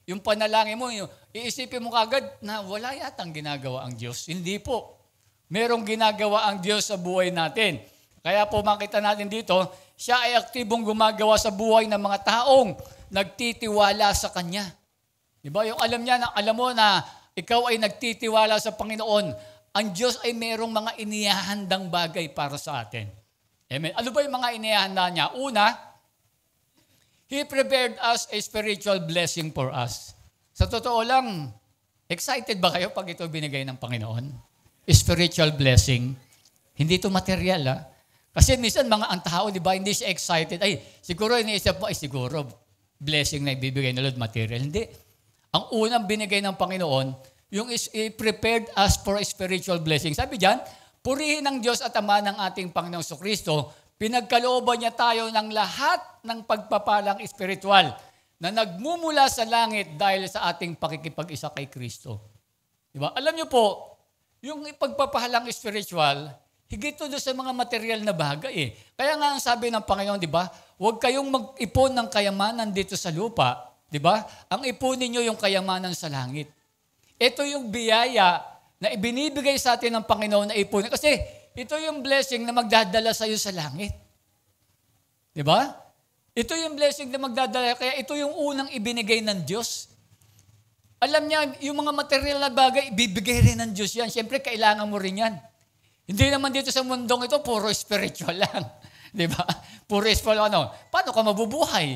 yung panalangin mo, iisipin mo kagad na wala yatang ginagawa ang Diyos. Hindi po. Merong ginagawa ang Diyos sa buhay natin. Kaya po makita natin dito, siya ay aktibong gumagawa sa buhay ng mga taong nagtitiwala sa Kanya. Diba? Yung alam mo na ikaw ay nagtitiwala sa Panginoon, ang Diyos ay merong mga inihahandang bagay para sa atin. Amen. Ano ba yung mga inihanda niya? Una, He prepared us a spiritual blessing for us. Sa totoo lang, excited ba kayo pag ito binigay ng Panginoon? Spiritual blessing. Hindi ito material, ha? Kasi minsan ang tao, di ba, hindi siya excited. Siguro iniisip mo, siguro blessing na ibibigay ng Lord, material. Hindi. Ang unang binigay ng Panginoon, yung prepared us for a spiritual blessing. Sabi diyan, purihin ng Diyos at Ama ng ating Panginoong Jesucristo, pinagkalooban niya tayo ng lahat ng pagpapalang espiritual na nagmumula sa langit dahil sa ating pakikipag-isa kay Kristo. Diba? Alam niyo po, yung pagpapalang spiritual, higit doon sa mga material na bagay. Kaya nga ang sabi ng Panginoon, di ba, huwag kayong mag-ipon ng kayamanan dito sa lupa. Di ba? Ang ipunin niyo yung kayamanan sa langit. Ito yung biyaya na ibinibigay sa atin ng Panginoon na ipunin. Kasi ito yung blessing na magdadala sa iyo sa langit. Di ba? Ito yung blessing na magdadala. Kaya ito yung unang ibinigay ng Diyos. Alam niya, yung mga material na bagay, ibibigay rin ng Diyos yan. Siyempre, kailangan mo rin yan. Hindi naman dito sa mundong ito, puro spiritual lang. Di ba? Puro spiritual. Paano ka mabubuhay?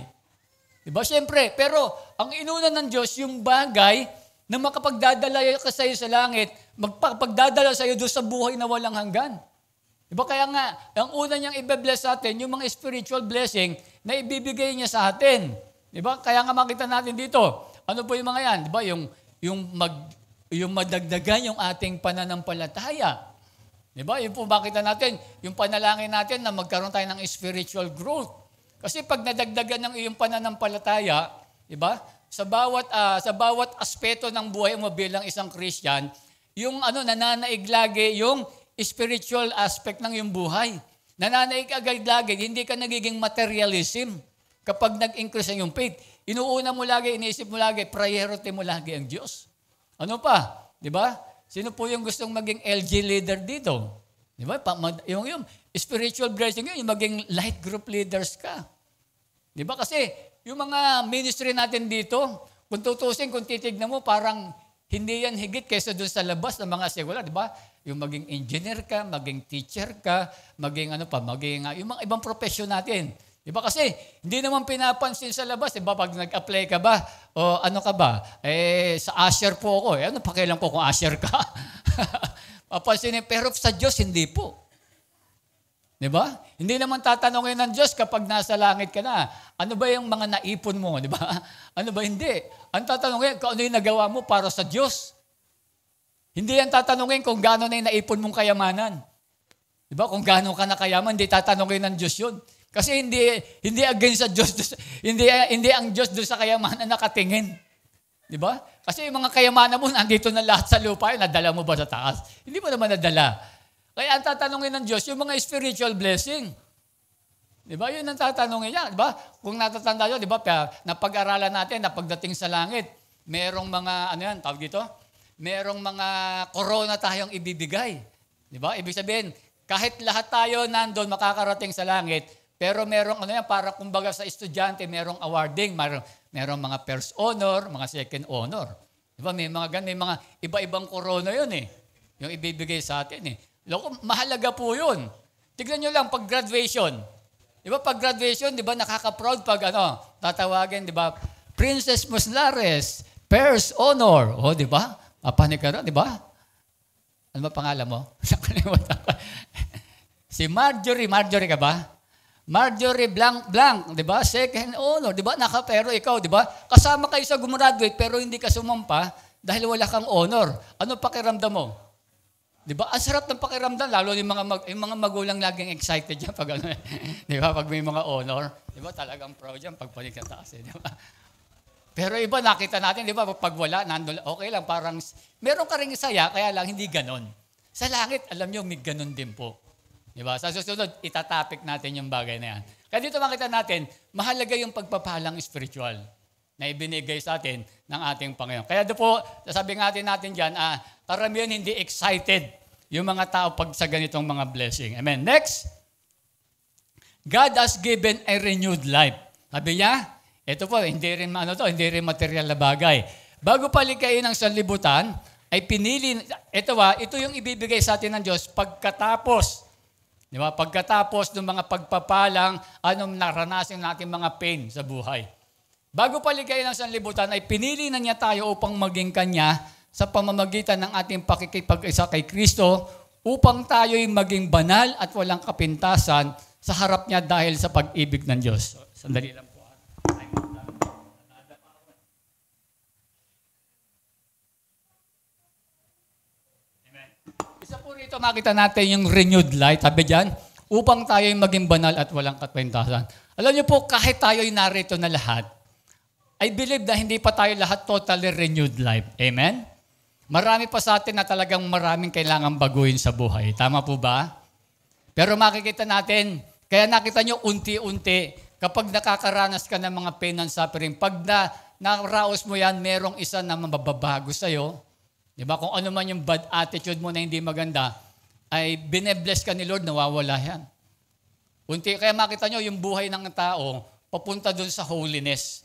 Di ba? Siyempre, pero ang inuna ng Diyos, yung bagay na makapagdadala ka sa iyo sa langit, magpagdadala sa iyo doon sa buhay na walang hanggan. Diba? Kaya nga, ang una niyang i-bless sa atin, yung mga spiritual blessing na ibibigay niya sa atin. Diba? Kaya nga makita natin dito, ano po yung mga yan? Diba? Yung madagdagan yung ating pananampalataya. Diba? Yung po makita natin, yung panalangin natin na magkaroon tayo ng spiritual growth. Kasi pag nadagdagan ng iyong pananampalataya, diba? Sa bawat aspeto ng buhay mo bilang isang Christian, yung nananaig lagi yung spiritual aspect ng iyong buhay. Nananaig agad lagi, hindi ka nagiging materialism kapag nag-increase ang iyong faith. Inuuna mo lagi, iniisip mo lagi, priority mo lagi ang Diyos. Ano pa? Di ba? Sino po yung gustong maging LG leader dito? Di ba? Yung spiritual blessing yun, yung maging light group leaders ka. Di ba? Kasi yung mga ministry natin dito, kung tutusin, kung titignan mo, parang hindi yan higit kaysa doon sa labas ng mga sekular, di ba? Yung maging engineer ka, maging teacher ka, maging yung mga ibang profesyon natin. Di ba? Kasi hindi naman pinapansin sa labas, di ba? Pag nag-apply ka ba, o ano ka ba? Sa usher po ako. Ano pakialam ko kung usher ka? Papansinin, pero sa Diyos, hindi po. Di ba? Hindi naman tatanungin ng Diyos kapag nasa langit ka na. Ano ba yung mga naipon mo? Di ba? Ano ba hindi? Ang tatanungin, kung ano yung nagawa mo para sa Diyos. Hindi yan tatanungin kung gaano na yung naipon mong kayamanan. Di ba? Kung gaano ka na kayaman, hindi tatanungin ng Diyos yun. Kasi hindi against sa Diyos, hindi ang Diyos doon sa kayamanan nakatingin. Di ba? Kasi yung mga kayamanan mo, nandito na lahat sa lupa, nadala mo ba sa taas? Hindi mo naman nadala. Kaya ang tatanungin ng Diyos, yung mga spiritual blessing. Di ba? Yun ang tatanungin niya. Di ba? Kung natatanda nyo, di ba? Napag-aralan natin na pagdating sa langit, merong mga, tawag dito? Merong mga corona tayong ibibigay. Di ba? Ibig sabihin, kahit lahat tayo nandun makakarating sa langit, pero merong para kumbaga sa estudyante, merong awarding, merong mga first honor, mga second honor. Di ba? May mga iba-ibang corona yun eh. Yung ibibigay sa atin eh. Mahalaga po yun. Tignan nyo lang, pag graduation. Di ba, pag graduation, di ba, nakaka-proud pag tatawagin, di ba, Princess Muslares, First Honor. O, di ba? Papanig ka rin, di ba? Ano ba pangalan mo? Si Marjorie ka ba? Marjorie blank blank, 'di ba? Second honor, 'di ba? Pero ikaw, 'di ba? Kasama kayo sa gumraduate pero hindi ka sumampa dahil wala kang honor. Ano pakiramdam mo? 'Di ba? Ang sarap ng pakiramdam lalo yung mga magulang laging excited diyan pag ano, 'di ba? Pag may mga honor, 'di ba? Talagang proud diyan pag panikataas, 'di ba? Pero iba nakita natin, 'di ba? Pag wala, okay lang, parang meron ka ring saya, kaya lang hindi ganon. Sa langit, alam niyo, may ganon din po. Diba? Sa susunod, itatapik natin yung bagay na yan. Kaya dito makita natin, mahalaga yung pagpapalang spiritual na ibinigay sa atin ng ating Panginoon. Kaya doon po, sabi natin dyan, karamihan hindi excited yung mga tao pag sa ganitong mga blessing. Amen. Next, God has given a renewed life. Sabi niya, ito po, hindi rin material na bagay. Bago palikayin ng sanlibutan, ay pinili, ito yung ibibigay sa atin ng Diyos pagkatapos. Di ba? Pagkatapos ng mga pagpapalang, anong naranasin natin mga pain sa buhay. Bago paligayin ng sanlibutan, ay pinili na niya tayo upang maging Kanya sa pamamagitan ng ating pakikipag-isa kay Kristo upang tayo'y maging banal at walang kapintasan sa harap niya dahil sa pag-ibig ng Diyos. Sandali lang po. Isa po rito makita natin yung renewed light, sabi dyan, upang tayo'y maging banal at walang kapintasan. Alam niyo po, kahit tayo'y narito na lahat, I believe na hindi pa tayo lahat totally renewed life. Amen? Marami pa sa atin na talagang maraming kailangan baguhin sa buhay. Tama po ba? Pero makikita natin, kaya nakita niyo unti-unti, kapag nakakaranas ka ng mga pain and suffering, pag naraos mo yan, merong isa na mababago sa'yo. Diba? Kung ano man yung bad attitude mo na hindi maganda, ay binebless ka ni Lord, nawawala yan. Kaya makita nyo, yung buhay ng tao, papunta dun sa holiness.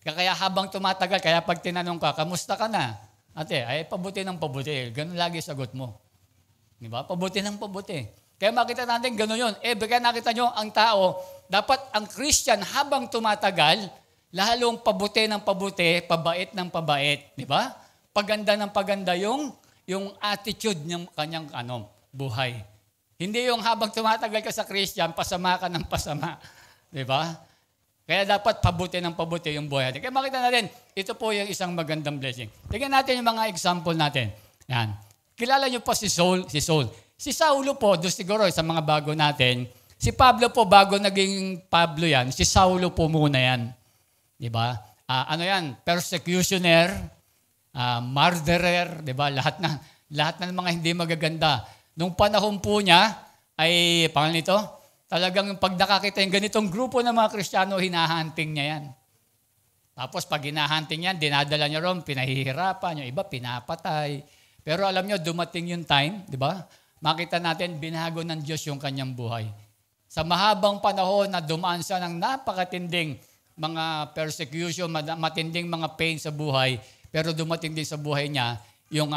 Kaya habang tumatagal, kaya pag tinanong ka, kamusta ka na? Ate, ay pabuti ng pabuti. Ganun lagi sagot mo. Diba? Pabuti ng pabuti. Kaya makita natin, ganun yun. Kaya nakita nyo, ang tao, dapat ang Christian habang tumatagal, lalong pabuti ng pabuti, pabait ng pabait. Diba? Paganda ng paganda yung attitude ng kanyang buhay. Hindi yung habang tumatagal ka sa Christian, pasama ka ng pasama. Di ba? Kaya dapat pabuti ng pabuti yung buhay natin. Kaya makita natin, ito po yung isang magandang blessing. Tingnan natin yung mga example natin. Yan. Kilala niyo po si Saul. Si Saulo po, doon siguro sa mga bago natin, si Pablo po, bago naging Pablo yan, si Saulo po muna yan. Di ba? Persecutioner, murderer, 'di ba? Lahat ng mga hindi magaganda. Nung panahon po niya ay talagang pag nakakita yung ganitong grupo ng mga Kristiyano, hinahunting niya yan. Tapos pag hinahunting yan, dinadala niya ron, pinahihirapan, yung iba pinapatay. Pero alam niyo, dumating yung time, 'di ba? Makita natin binago ng Diyos yung kanyang buhay. Sa mahabang panahon na dumaan siya ng napakatinding mga persecution, matinding mga pain sa buhay, pero dumating din sa buhay niya yung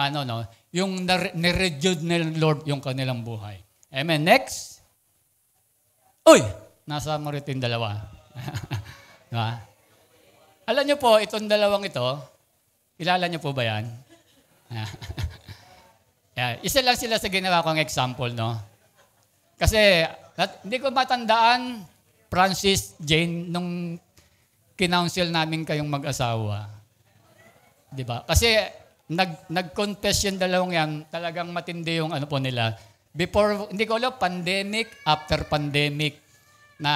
yung nirejude ng Lord yung kanilang buhay. Amen. Next. Uy! Nasa mo rito yung dalawa. Diba? Alam niyo po, itong dalawang ito, kilala niyo po ba yan? Isa lang sila sa ginawa kong example, no? Kasi, hindi ko matandaan, Francis, Jane, nung kinounsel namin kayong mag-asawa. Diba? Kasi nag-confess yung dalawang yan, talagang matindi yung po nila. Before, hindi ko alam, pandemic, after pandemic, na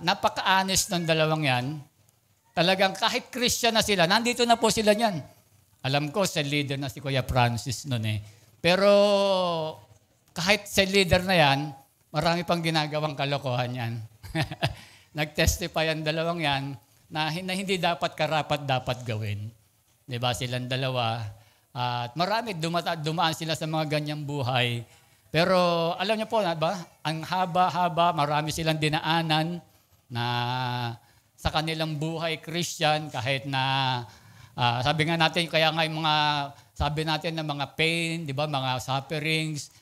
napaka-honest ng dalawang yan. Talagang kahit Christian na sila, nandito na po sila niyan. Alam ko, sa leader na si Kuya Francis noon eh. Pero kahit sa leader na yan, marami pang ginagawang kalokohan yan. Nag-testify ang dalawang yan na hindi dapat karapat dapat gawin. Diba? Silang dalawa. At marami, dumaan sila sa mga ganyang buhay. Pero alam niyo po, ba? Ang haba-haba, marami silang dinaanan na sa kanilang buhay Christian, kahit na, sabi nga natin, kaya nga yung mga, sabi natin na mga pain, di ba? Mga sufferings,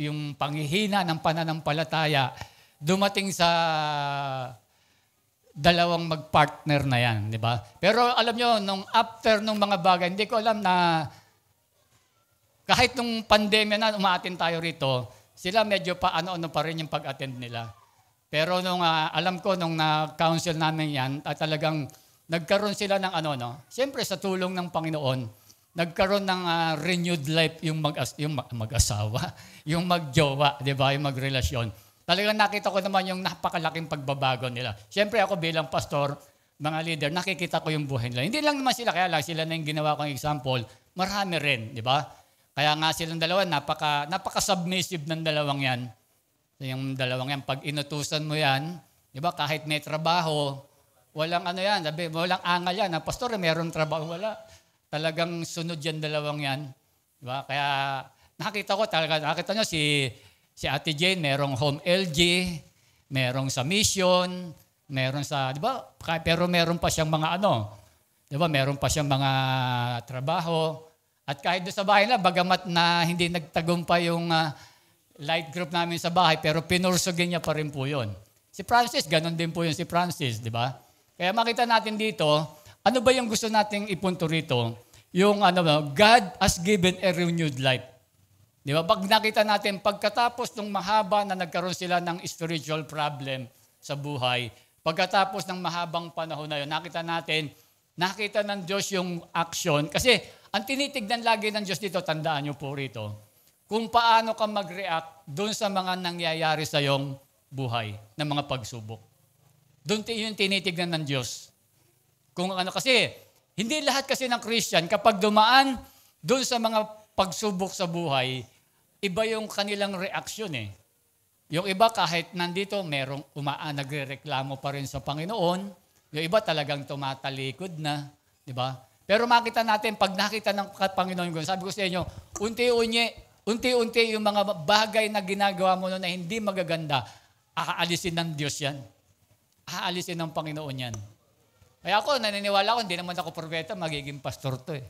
yung panghihina ng pananampalataya, dumating sa dalawang mag-partner na yan, di ba? Pero alam nyo, after nung mga bagay, hindi ko alam na kahit nung pandemya na umaattend tayo rito, sila medyo pa ano-ano pa rin yung pag-attend nila. Pero alam ko, nung na-counsel namin yan, talagang nagkaroon sila ng siyempre sa tulong ng Panginoon, nagkaroon ng renewed life yung mag-asawa, yung magjowa, di ba, yung magrelasyon. Talagang nakita ko naman yung napakalaking pagbabago nila. Siyempre ako bilang pastor, mga leader, nakikita ko yung buhay nila. Hindi lang naman sila, kaya lang sila na yung ginawa kong example, marami rin, di ba? Kaya nga silang dalawa, napaka-submissive ng dalawang yan. Yung dalawang yan, pag inutusan mo yan, di ba, kahit may trabaho, walang walang angal yan. Pastor, mayroong trabaho, wala. Talagang sunod yan dalawang yan. Di ba? Kaya nakita nyo si Ate Jane, merong home LG, merong sa mission, meron sa, di ba? Pero meron pa siyang mga di ba? Meron pa siyang mga trabaho. At kahit doon sa bahay na, bagamat na hindi nagtagumpay yung light group namin sa bahay, pero pinursugin niya pa rin po yun. Si Francis, ganun din po yun si Francis, di ba? Kaya makita natin dito, ano ba yung gusto nating ipunto rito? Yung God has given a renewed life. Di ba? Pag nakita natin, pagkatapos ng mahaba na nagkaroon sila ng spiritual problem sa buhay, pagkatapos ng mahabang panahon na yun, nakita ng Diyos yung action. Kasi ang tinitignan lagi ng Diyos dito, tandaan nyo po rito, kung paano ka mag-react doon sa mga nangyayari sa iyong buhay ng mga pagsubok. Doon yung tinitignan ng Diyos. Kasi hindi lahat kasi ng Christian, kapag dumaan doon sa mga pagsubok sa buhay, iba yung kanilang reaksyon eh. Yung iba kahit nandito, merong nagrereklamo pa rin sa Panginoon. Yung iba talagang tumatalikod na. Di ba? Pero makita natin, pag nakita ng Panginoon, sabi ko sa inyo, unti-unti yung mga bagay na ginagawa mo na hindi magaganda, aalisin ng Diyos yan. Aalisin ng Panginoon yan. Kaya ako, naniniwala ko, hindi naman ako propeta, magiging pastor to eh.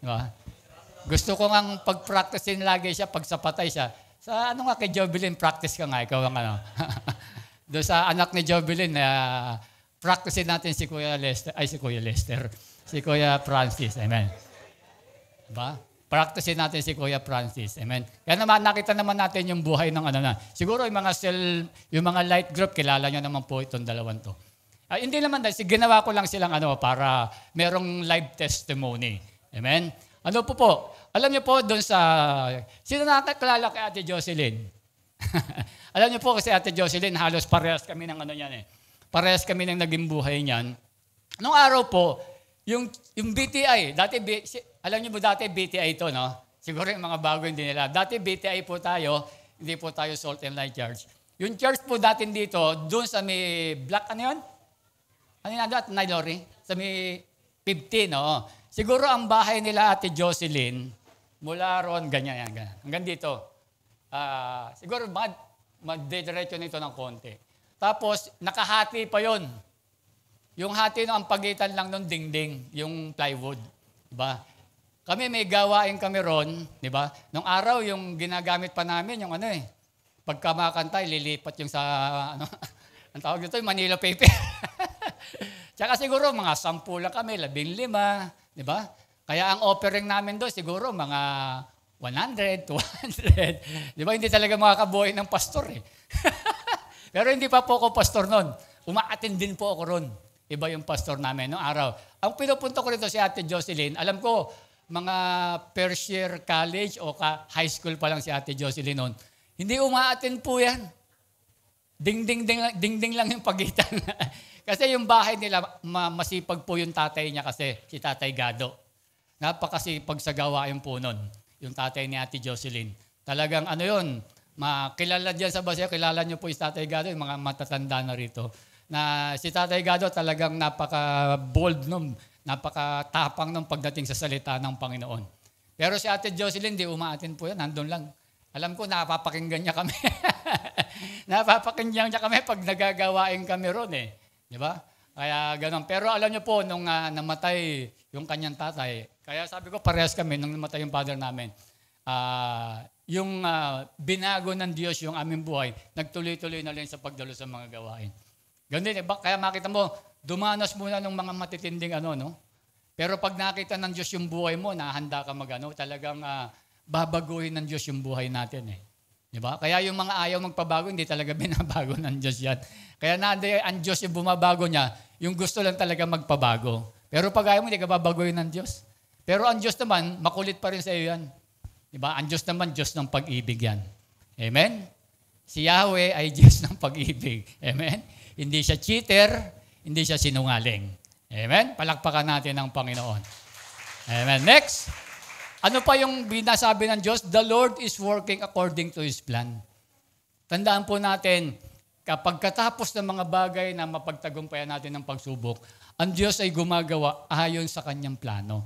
Diba? Gusto ko ngang pag-practicein lagi siya, pag sapatay siya. Sa kay Jovelyn, practice ka nga, ikaw ang Doon sa anak ni Jovelyn, practicein natin si Kuya Lester, si Kuya Francis, amen. Diba? Practicein natin si Kuya Francis. Amen. Kaya naman, nakita naman natin yung buhay ng Siguro yung mga light group, kilala nyo naman po itong dalawang to. Hindi naman dahil, ginawa ko lang silang para merong live testimony. Amen. Po? Alam niyo po doon sino nakakilala kay Ate Jocelyn? Alam niyo po kasi Ate Jocelyn, halos parehas kami ng yan eh. Parehas kami ng naging buhay niyan. Noong araw po, yung BTI, alam niyo po dati BTI ito, no? Siguro yung mga bago hindi nila. Dati BTI po tayo, hindi po tayo Salt and Light Church. Yung church po datin dito, doon sa may Black, yun? Nailori? Sa may 15, no? Siguro ang bahay nila Ate Jocelyn, mula ron, ganyan. Hanggang dito. Siguro magdidiretso nito ng konti. Tapos, nakahati pa yon. Yung hati ang pagitan lang ng dingding, yung plywood. Diba? Kami may gawain kami ron, di ba? Nung araw, yung ginagamit pa namin, yung pagka makakanta, lilipat yung sa, ang tawag dito, yung Manila paper. Tsaka siguro, mga 10 lang kami, 15, di ba? Kaya ang offering namin doon, siguro, mga 100, 200. Di ba? Hindi talaga makakabuhay ng pastor eh. Pero hindi pa po ako pastor noon. Umaattend din po ako ron. Iba yung pastor namin noong araw. Ang pinupunto ko rito si Ate Jocelyn, alam ko, mga first year college o high school pa lang si Ate Jocelyn noon. Hindi umaattend po yan. Ding-ding lang yung pagitan. Kasi yung bahay nila, masipag po yung tatay niya kasi, si Tatay Gado. Napakasipag sa gawain po nun, yung tatay ni Ate Jocelyn. Talagang yun, kilala dyan sa Baseo, kilala niyo po yung Tatay Gado, yung mga matatanda na rito. Na si Tatay Gado talagang napaka-bold nun, napaka-tapang nung pagdating sa salita ng Panginoon. Pero si Ate Jocelyn, di umaatin po yan, nandun lang. Alam ko, napapakinggan niya kami. Napapakinggan niya kami pag nagagawain kami ron eh. Di ba? Kaya ganun. Pero alam niyo po, nung namatay yung kanyang tatay, kaya sabi ko, parehas kami nung namatay yung father namin. Yung binago ng Diyos yung aming buhay, nagtuloy-tuloy na rin sa pagdalo sa mga gawain. Ganun din, kaya makita mo, dumanas muna ng mga matitinding no? Pero pag nakita ng Diyos yung buhay mo, nahanda ka talagang babaguhin ng Diyos yung buhay natin eh. Di ba? Kaya yung mga ayaw magpabago, hindi talaga binabago ng Diyos yan. Kaya ang Diyos yung bumabago niya, yung gusto lang talaga magpabago. Pero pag ayaw mo, hindi ka babagoyin ng Diyos. Pero ang Diyos naman, makulit pa rin sa iyo yan. Di ba? Ang Diyos naman, Diyos ng pag-ibig yan. Amen? Si Yahweh ay Diyos ng pag-ibig. Amen? Hindi siya cheater, hindi siya sinungaling. Amen? Palakpakan natin ang Panginoon. Amen. Next. Ano pa yung binasabi ng Diyos? The Lord is working according to His plan. Tandaan po natin, kapag katapos ng mga bagay na mapagtagumpayan natin ng pagsubok, ang Diyos ay gumagawa ayon sa Kanyang plano.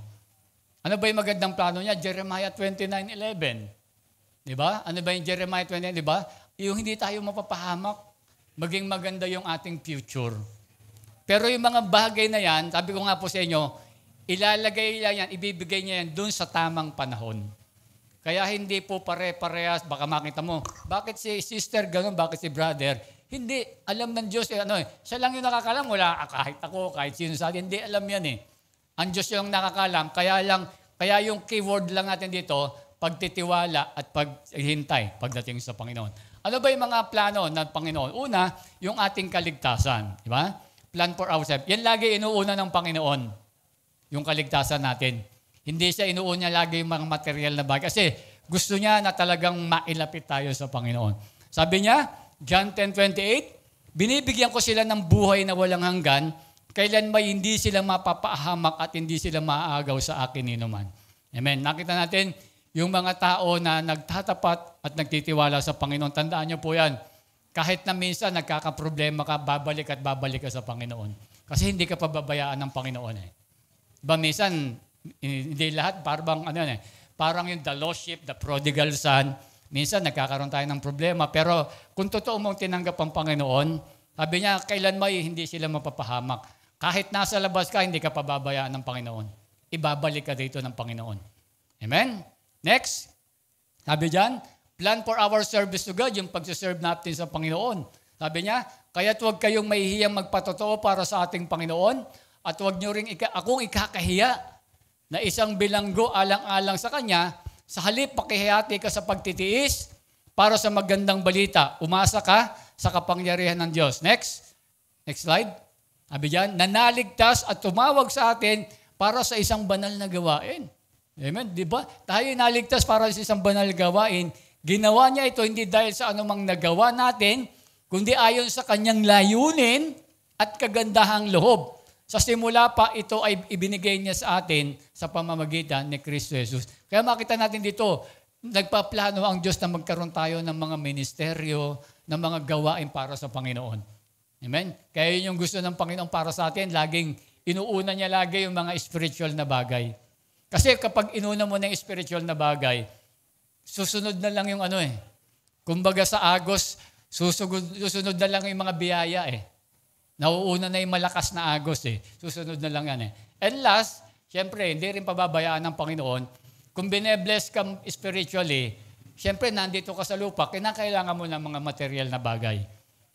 Ano ba yung magandang plano niya? Jeremiah 29:11. Di ba? Ano ba yung Jeremiah 29? Di ba? Yung hindi tayo mapapahamak, maging maganda yung ating future. Pero yung mga bagay na yan, sabi ko nga po sa inyo, ilalagay niya yan, ibibigay niya yan dun sa tamang panahon. Kaya hindi po pare-parehas, baka makita mo, bakit si sister ganun, bakit si brother? Hindi, alam ng Diyos, siya lang yung nakakalam, wala kahit ako, kahit sino sa atin, hindi alam yan eh. Ang Diyos yung nakakalam, kaya yung keyword lang natin dito, pagtitiwala at paghintay pagdating sa Panginoon. Ano ba yung mga plano ng Panginoon? Una, yung ating kaligtasan, di ba? Plan for ourselves. Yan lagi inuuna ng Panginoon. Yung kaligtasan natin. Hindi siya inuuna lagi yung mga material na bagay. Kasi gusto niya na talagang mailapit tayo sa Panginoon. Sabi niya, John 10:28, binibigyan ko sila ng buhay na walang hanggan, kailan may hindi sila mapapahamak at hindi sila maaagaw sa akin ninuman. Amen. Nakita natin yung mga tao na nagtatapat at nagtitiwala sa Panginoon. Tandaan niyo po yan. Kahit na minsan nagkakaproblema ka, babalik ka sa Panginoon. Kasi hindi ka pababayaan ng Panginoon eh. Diba minsan, hindi lahat, parang yung the lost sheep, the prodigal son, minsan nagkakaroon tayo ng problema. Pero kung totoo mong tinanggap ang Panginoon, sabi niya, kailan may hindi sila mapapahamak. Kahit nasa labas ka, hindi ka pababayaan ng Panginoon. Ibabalik ka dito ng Panginoon. Amen? Next, sabi diyan, plan for our service to God, yung pagsiserve natin sa Panginoon. Sabi niya, kaya't huwag kayong mahihiyang magpatotoo para sa ating Panginoon, at huwag niyo rin akong ikakahiya na isang bilanggo alang-alang sa Kanya, sa halip pakihiyati ka sa pagtitiis para sa magandang balita. Umasa ka sa kapangyarihan ng Diyos. Next slide. Sabi diyan, nanaligtas at tumawag sa atin para sa isang banal na gawain. Amen? Di ba? Tayo naligtas para sa isang banal na gawain. Ginawa niya ito hindi dahil sa anumang nagawa natin, kundi ayon sa Kanyang layunin at kagandahang loob. Sa simula pa, ito ay ibinigay niya sa atin sa pamamagitan ni Kristo Jesus. Kaya makita natin dito, nagpaplano ang Diyos na magkaroon tayo ng mga ministeryo, ng mga gawain para sa Panginoon. Amen? Kaya yun yung gusto ng Panginoon para sa atin, laging inuuna niya lagi yung mga spiritual na bagay. Kasi kapag inuna mo na yung spiritual na bagay, susunod na lang yung Kumbaga sa Agos, susunod na lang yung mga biyaya eh. Nauuna na yung malakas na agos eh. Susunod na lang yan eh. And last, syempre, hindi rin pababayaan ng Panginoon. Kung binebless ka spiritually, syempre, nandito ka sa lupa, kinakailangan mo ng mga material na bagay.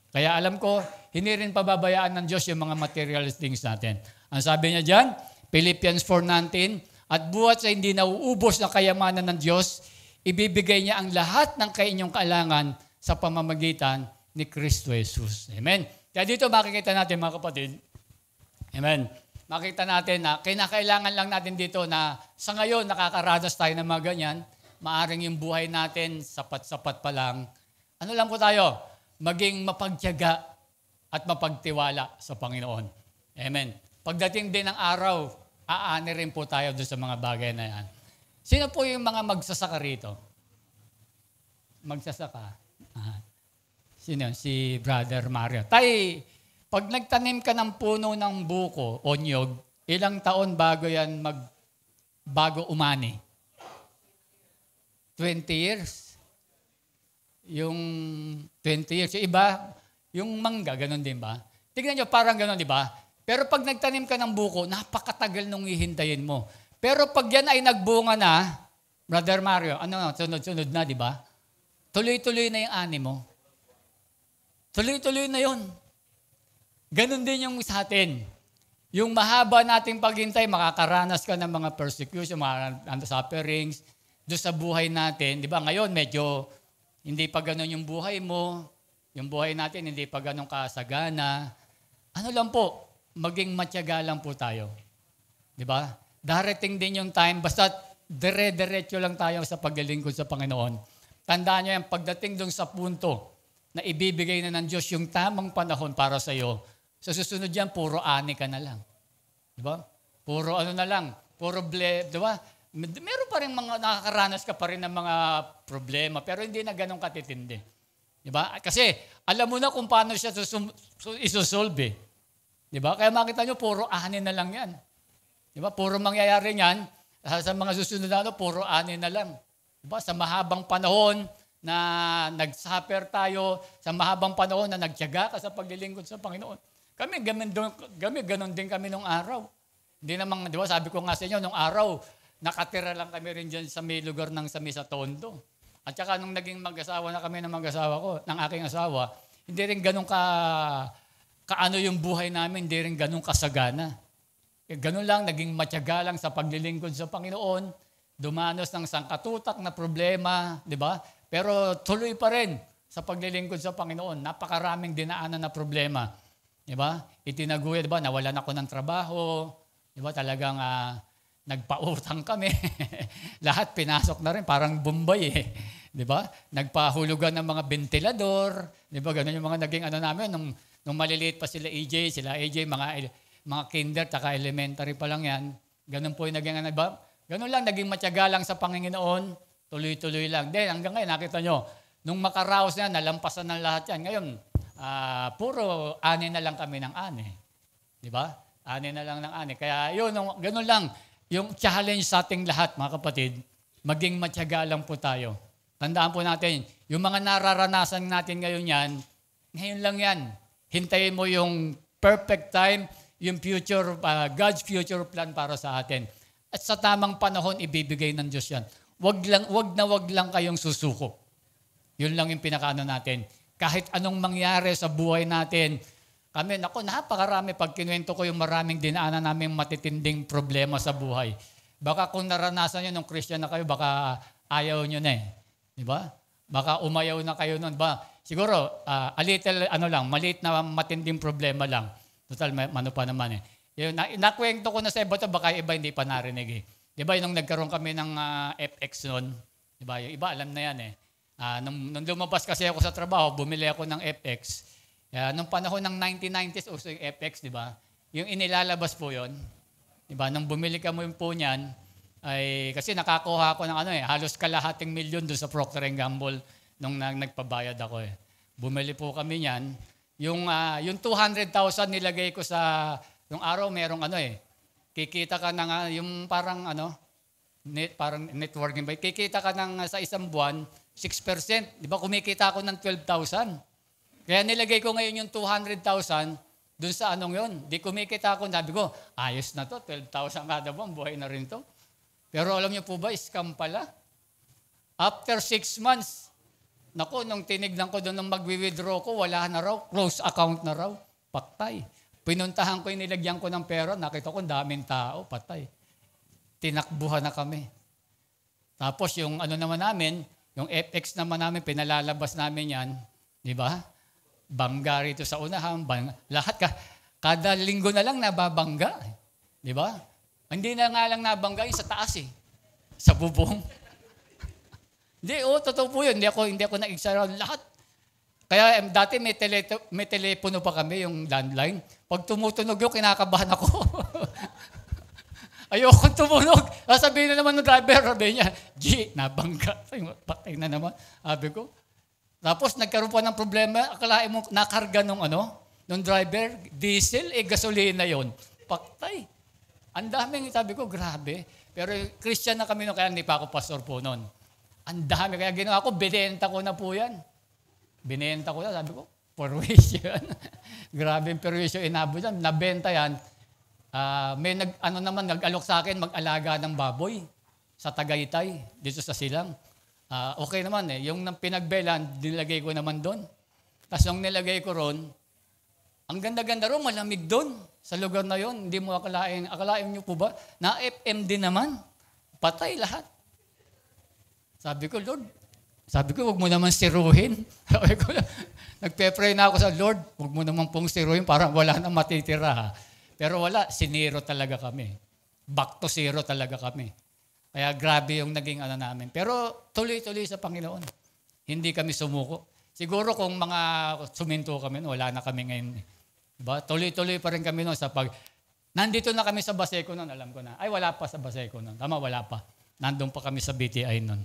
Kaya alam ko, hindi rin pababayaan ng Diyos yung mga material things natin. Ang sabi niya dyan, Philippians 4:19, at buhat sa hindi nauubos na kayamanan ng Diyos, ibibigay niya ang lahat ng inyong kailangan sa pamamagitan ni Kristo Jesus. Amen. Kaya dito makikita natin mga kapatid, amen, makita natin na kinakailangan lang natin dito na sa ngayon nakakaranas tayo ng mga ganyan, maaring yung buhay natin sapat-sapat pa lang. Ano lang po tayo? Maging mapagtiyaga at mapagtiwala sa Panginoon. Amen. Pagdating din ng araw, aani rin po tayo doon sa mga bagay na yan. Sino po yung mga magsasaka rito? Magsasaka? Sino? Si Brother Mario. Tay, pag nagtanim ka ng puno ng buko o niyog, ilang taon bago yan bago umani? 20 years? Yung 20 years. Yung iba, yung mangga, ganun din ba? Tignan nyo, parang ganun, di ba? Pero pag nagtanim ka ng buko, napakatagal nung hihintayin mo. Pero pag yan ay nagbunga na, Brother Mario, sunod-sunod na, di ba? Tuloy-tuloy na yung ani mo. Tuloy-tuloy na yun. Ganon din yung sa atin. Yung mahaba nating paghintay, makakaranas ka ng mga persecution, mga sufferings, doon sa buhay natin. Di ba? Ngayon, medyo hindi pa ganun yung buhay mo, yung buhay natin hindi pa ganun kasagana, ano lang po, maging matyaga lang po tayo. Di ba? Darating din yung time, basta dire-diretso lang tayo sa paglilingkod sa Panginoon. Tandaan nyo yan, pagdating doon sa punto na ibibigay na ng Diyos yung tamang panahon para sa iyo, sa susunod yan, puro ani ka na lang. Di ba? Puro ano na lang, puro di ba? Meron pa rin mga, nakakaranas ka pa rin ng mga problema, pero hindi na ganun katitindi. Di ba? Kasi alam mo na kung paano siya isusolve. Di ba? Kaya makita nyo, puro ani na lang yan. Di ba? Puro mangyayari niyan, sa mga susunod na puro ani na lang. Di ba? Sa mahabang panahon na nag-suffer tayo, sa mahabang panahon na nagtiyaga ka sa paglilingkod sa Panginoon. Kami, ganun din kami nung araw. Hindi naman, di ba, sabi ko nga sa inyo, nung araw, nakatira lang kami rin dyan sa may lugar ng sa Tondo. At saka nung naging mag-asawa na kami ng mag-asawa ko, ng aking asawa, hindi rin ganun kaano yung buhay namin, hindi rin ganun kasagana. Ganun lang, naging matyaga lang sa paglilingkod sa Panginoon, dumanos ng sangkatutak na problema, di ba? Pero tuloy pa rin sa paglilingkod sa Panginoon. Napakaraming dinaanan na problema. Di ba? Itinaguya, di ba? Nawalan ako ng trabaho. Di ba? Talagang nagpautang kami. Lahat pinasok na rin, parang Bombay eh. Di ba? Nagpahulugan ng mga ventilador. Di ba? Ganun yung mga naging ano namin. Nung maliliit pa sila AJ, mga kinder, taka elementary pa lang yan. Ganun po yung naging ano, ba? Ganun lang, naging matyaga lang sa Panginoon. Tuloy-tuloy lang. Then hanggang ngayon, nakita nyo, nung makaraos na, nalampasan ng lahat yan. Ngayon, puro ani na lang kami ng ani. Di ba? Ani na lang ng ani. Kaya yun, ganun lang. Yung challenge sa ating lahat, mga kapatid, maging matyaga lang po tayo. Tandaan po natin, yung mga nararanasan natin ngayon yan, ngayon lang yan. Hintayin mo yung perfect time, yung future, God's future plan para sa atin. At sa tamang panahon, ibibigay ng Diyos yan. Wag lang kayong susuko. Yun lang yung pinakaano natin. Kahit anong mangyari sa buhay natin, kami, napakarami pag kinuwento ko yung maraming dinaanan namin matitinding problema sa buhay. Baka kung naranasan nyo nung Christian na kayo, baka ayaw nyo na eh. Di ba? Baka umayaw na kayo nun. Ba? Siguro, maliit na matinding problema lang. Total, ano pa naman eh. Yung, nakwento ko na sa iba to, baka iba hindi pa narinig eh. Di ba, nung nagkaroon kami ng FX noon, di ba, yung iba alam na yan eh. Nung lumabas kasi ako sa trabaho, bumili ako ng FX. Nung panahon ng 1990s, uso yung FX, di ba? Yung inilalabas po yon, di ba? Nung bumili ka mo po niyan, ay, kasi nakakuha ako ng halos kalahating milyon doon sa Procter & Gamble nung nagpabayad ako eh. Bumili po kami niyan. Yung 200,000 nilagay ko sa, yung araw merong kikita ka ng, yung parang parang networking ba? Kikita ka ng sa isang buwan, 6%. Di ba kumikita ako ng 12,000? Kaya nilagay ko ngayon yung 200,000 dun sa yun. Di kumikita ako, sabi ko, ayos na to, 12,000 kada buwan, buhay na rin to. Pero alam niyo po ba, scam pala. After 6 months, nung tinignan ko doon nung magwi-withdraw ko, wala na raw, close account na raw, patay. Pinuntahan ko yung nilagyan ko ng pera, nakita ko daming tao, patay. Tinakbuhan na kami. Tapos yung naman namin, yung FX naman namin, pinalalabas namin yan, di ba? Bangga rito sa unahan, lahat kada linggo na lang nababangga. Di ba? Hindi na nga lang nabangga yung sa taas eh. Sa bubong. Hindi, totoo po yun. Hindi ako nag-exara lahat. Kaya dati may telepono pa kami, yung landline. Pag tumutunog yung kinakabahan ako. Ayoko tumunog. Sabihin na naman ng driver, sabi niya, nabangga. Patay na naman. Sabi ko. Tapos nagkaroon pa ng problema, akalain mo nakarga nung driver, diesel, gasolina yon. Paktay. Ang daming, sabi ko, grabe. Pero Christian na kami kaya hindi pa ako pastor po noon. Ang dami, kaya ginawa ko, binenta ko na po yan. Binenta ko na, sabi ko, perwisyo yan. Grabe yung perwisyo inabo yan. Nabenta yan. May nag-alok sa akin mag-alaga ng baboy sa Tagaytay, dito sa Silang. Okay naman eh. Yung pinagbelan, nilagay ko naman doon. Tapos nung nilagay ko ron, ang ganda-ganda ron, malamig doon. Sa lugar na yon, hindi mo akalain nyo po ba? Na FM din naman. Patay lahat. Sabi ko, Lord, Sabi ko, huwag mo naman siruhin. Sabi ko, nagpe-pray na ako sa Lord, huwag mo naman pong siruhin, parang wala na matitira. Ha? Pero wala, siniro talaga kami. Back to zero talaga kami. Kaya grabe yung naging namin. Pero tuloy-tuloy sa Panginoon. Hindi kami sumuko. Siguro kung mga suminto kami, wala na kami ngayon. Diba? Tuloy-tuloy pa rin kami noon sa nandito na kami sa Baseco noon, alam ko na. Ay, wala pa sa Baseco noon. Tama, wala pa. Nandun pa kami sa BTI noon.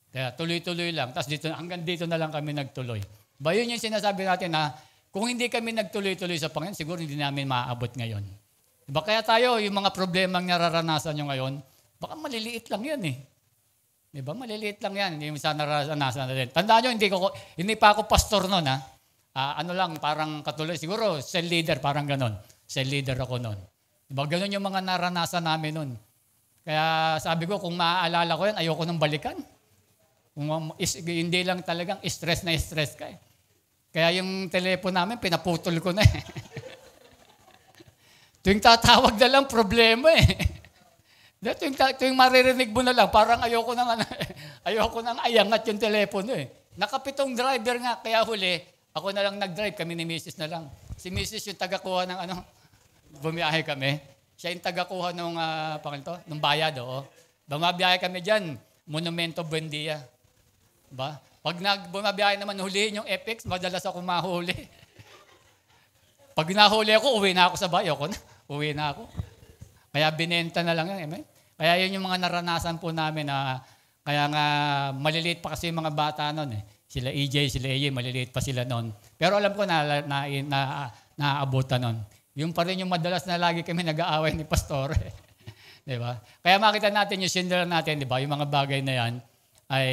Kaya tuloy-tuloy lang. Tapos hanggang dito na lang kami nagtuloy. Ba yun yung sinasabi natin na kung hindi kami nagtuloy-tuloy sa Panginoon, siguro hindi namin maaabot ngayon. Diba? Kaya tayo, yung mga problemang nararanasan nyo ngayon, baka maliliit lang yan eh. Diba? Maliliit lang yan. Hindi mo sana nararanasan natin. Tandaan nyo, hindi pa ako pastor noon ha. Parang katuloy. Siguro, cell leader, parang ganon. Cell leader ako noon. Diba? Ganon yung mga naranasan namin noon. Kaya sabi ko, kung maaalala ko yan, ayoko nang balikan. Hindi lang talagang stress na stress ka eh. Kaya yung telepono namin, pinaputol ko na eh. Tuwing tatawag na lang, problema eh. Tuwing maririnig mo na lang, parang ayoko nang ayangat yung telepono eh. Nakapitong driver nga, kaya huli, ako na lang nag-drive, kami ni Mrs. na lang. Si Mrs. yung tagakuha ng bumiyahe kami. Siya yung tagakuha ng bayad. Bumabiyahe kami dyan, Monumento Buendia. Ba? Pag bumabiyahe naman, hulihin yung Apex, madalas ako mahuli. Pag nahuli ako, uwi na ako sa bayo ko na. Uwi na ako. Kaya binenta na lang yan. Amen? Kaya yun yung mga naranasan po namin na kaya nga maliliit pa kasi yung mga bata noon eh. Sila EJ, sila AJ, maliliit pa sila noon. Pero alam ko naaabutan noon. Yung pa rin yung madalas na lagi kami nag-aaway ni Pastor. Diba? Kaya makita natin yung sindiran natin, diba? Yung mga bagay na yan ay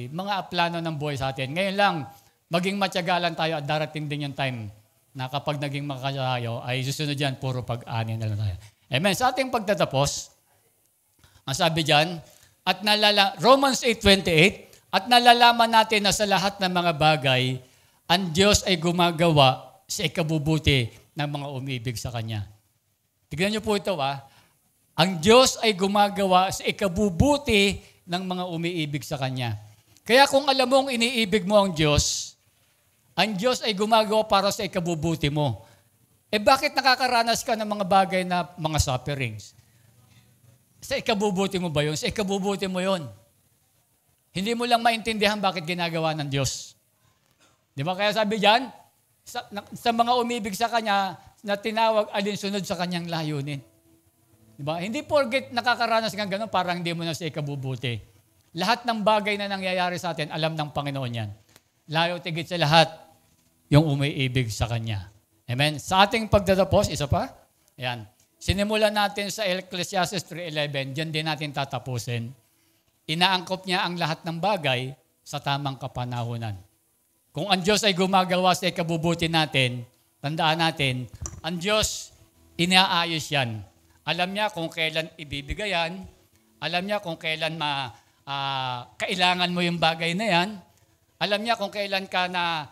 mga plano ng buhay sa atin. Ngayon lang, maging matyagalan tayo at darating din yung time na kapag naging makakaya tayo, ay susunod yan, puro pag-ani na lang tayo. Amen. Sa ating pagtatapos, ang sabi dyan, Romans 8:28, at nalalaman natin na sa lahat ng mga bagay, ang Diyos ay gumagawa sa ikabubuti ng mga umibig sa Kanya. Tignan niyo po ito Ang Diyos ay gumagawa sa ikabubuti ng mga umiibig sa Kanya. Kaya kung alam mong iniibig mo ang Diyos ay gumagawa para sa ikabubuti mo. Bakit nakakaranas ka ng mga bagay na mga sufferings? Sa ikabubuti mo ba yun? Sa ikabubuti mo yun. Hindi mo lang maintindihan bakit ginagawa ng Diyos. Di ba? Kaya sabi diyan, sa mga umibig sa Kanya, na tinawag alinsunod sa Kanyang layunin. Di ba? Hindi porket nakakaranas kang gano'n, parang hindi mo na sa ikabubuti. Lahat ng bagay na nangyayari sa atin, alam ng Panginoon yan. Layo tigit sa lahat, yung umiibig sa Kanya. Amen? Sa ating pagtatapos, isa pa, ayan, sinimulan natin sa Ecclesiastes 3:11, diyan din natin tatapusin. Inaangkop niya ang lahat ng bagay sa tamang kapanahunan. Kung ang Diyos ay gumagawa sa ikabubuti natin, tandaan natin, ang Diyos, inaayos yan. Alam niya kung kailan ibibigay yan. Alam niya kung kailan kailangan mo yung bagay na yan. Alam niya kung kailan ka na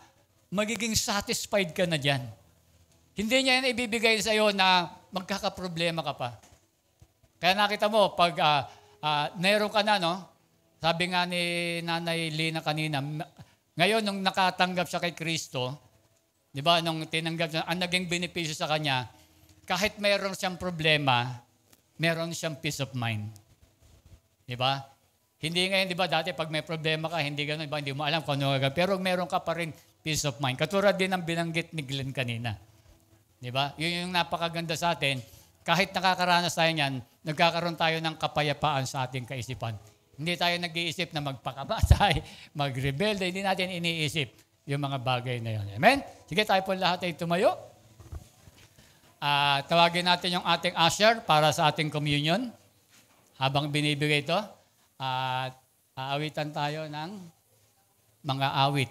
magiging satisfied ka na dyan. Hindi niya yan ibibigay sa iyo na magkakaproblema ka pa. Kaya nakita mo, pag mayroon ka na, no? Sabi nga ni Nanay Lina kanina, ngayon nung nakatanggap siya kay Kristo, di ba, nung tinanggap siya, ang naging benepisyo sa kanya, kahit mayroon siyang problema, mayroon siyang peace of mind. Di ba? Hindi ngayon, di ba, dati pag may problema ka, hindi gano'n, hindi mo alam kung ano gagawin, pero meron ka pa rin peace of mind. Katulad din ang binanggit ni Glenn kanina. Di ba? Yun yung napakaganda sa atin. Kahit nakakaranas tayo niyan, nagkakaroon tayo ng kapayapaan sa ating kaisipan. Hindi tayo nag-iisip na magpakamatay, magrebelde, hindi natin iniisip yung mga bagay na yun. Amen? Sige, tayo po lahat ay tumayo. Tawagin natin yung ating usher para sa ating communion. Habang binibigay ito, aawitan tayo ng mga awit.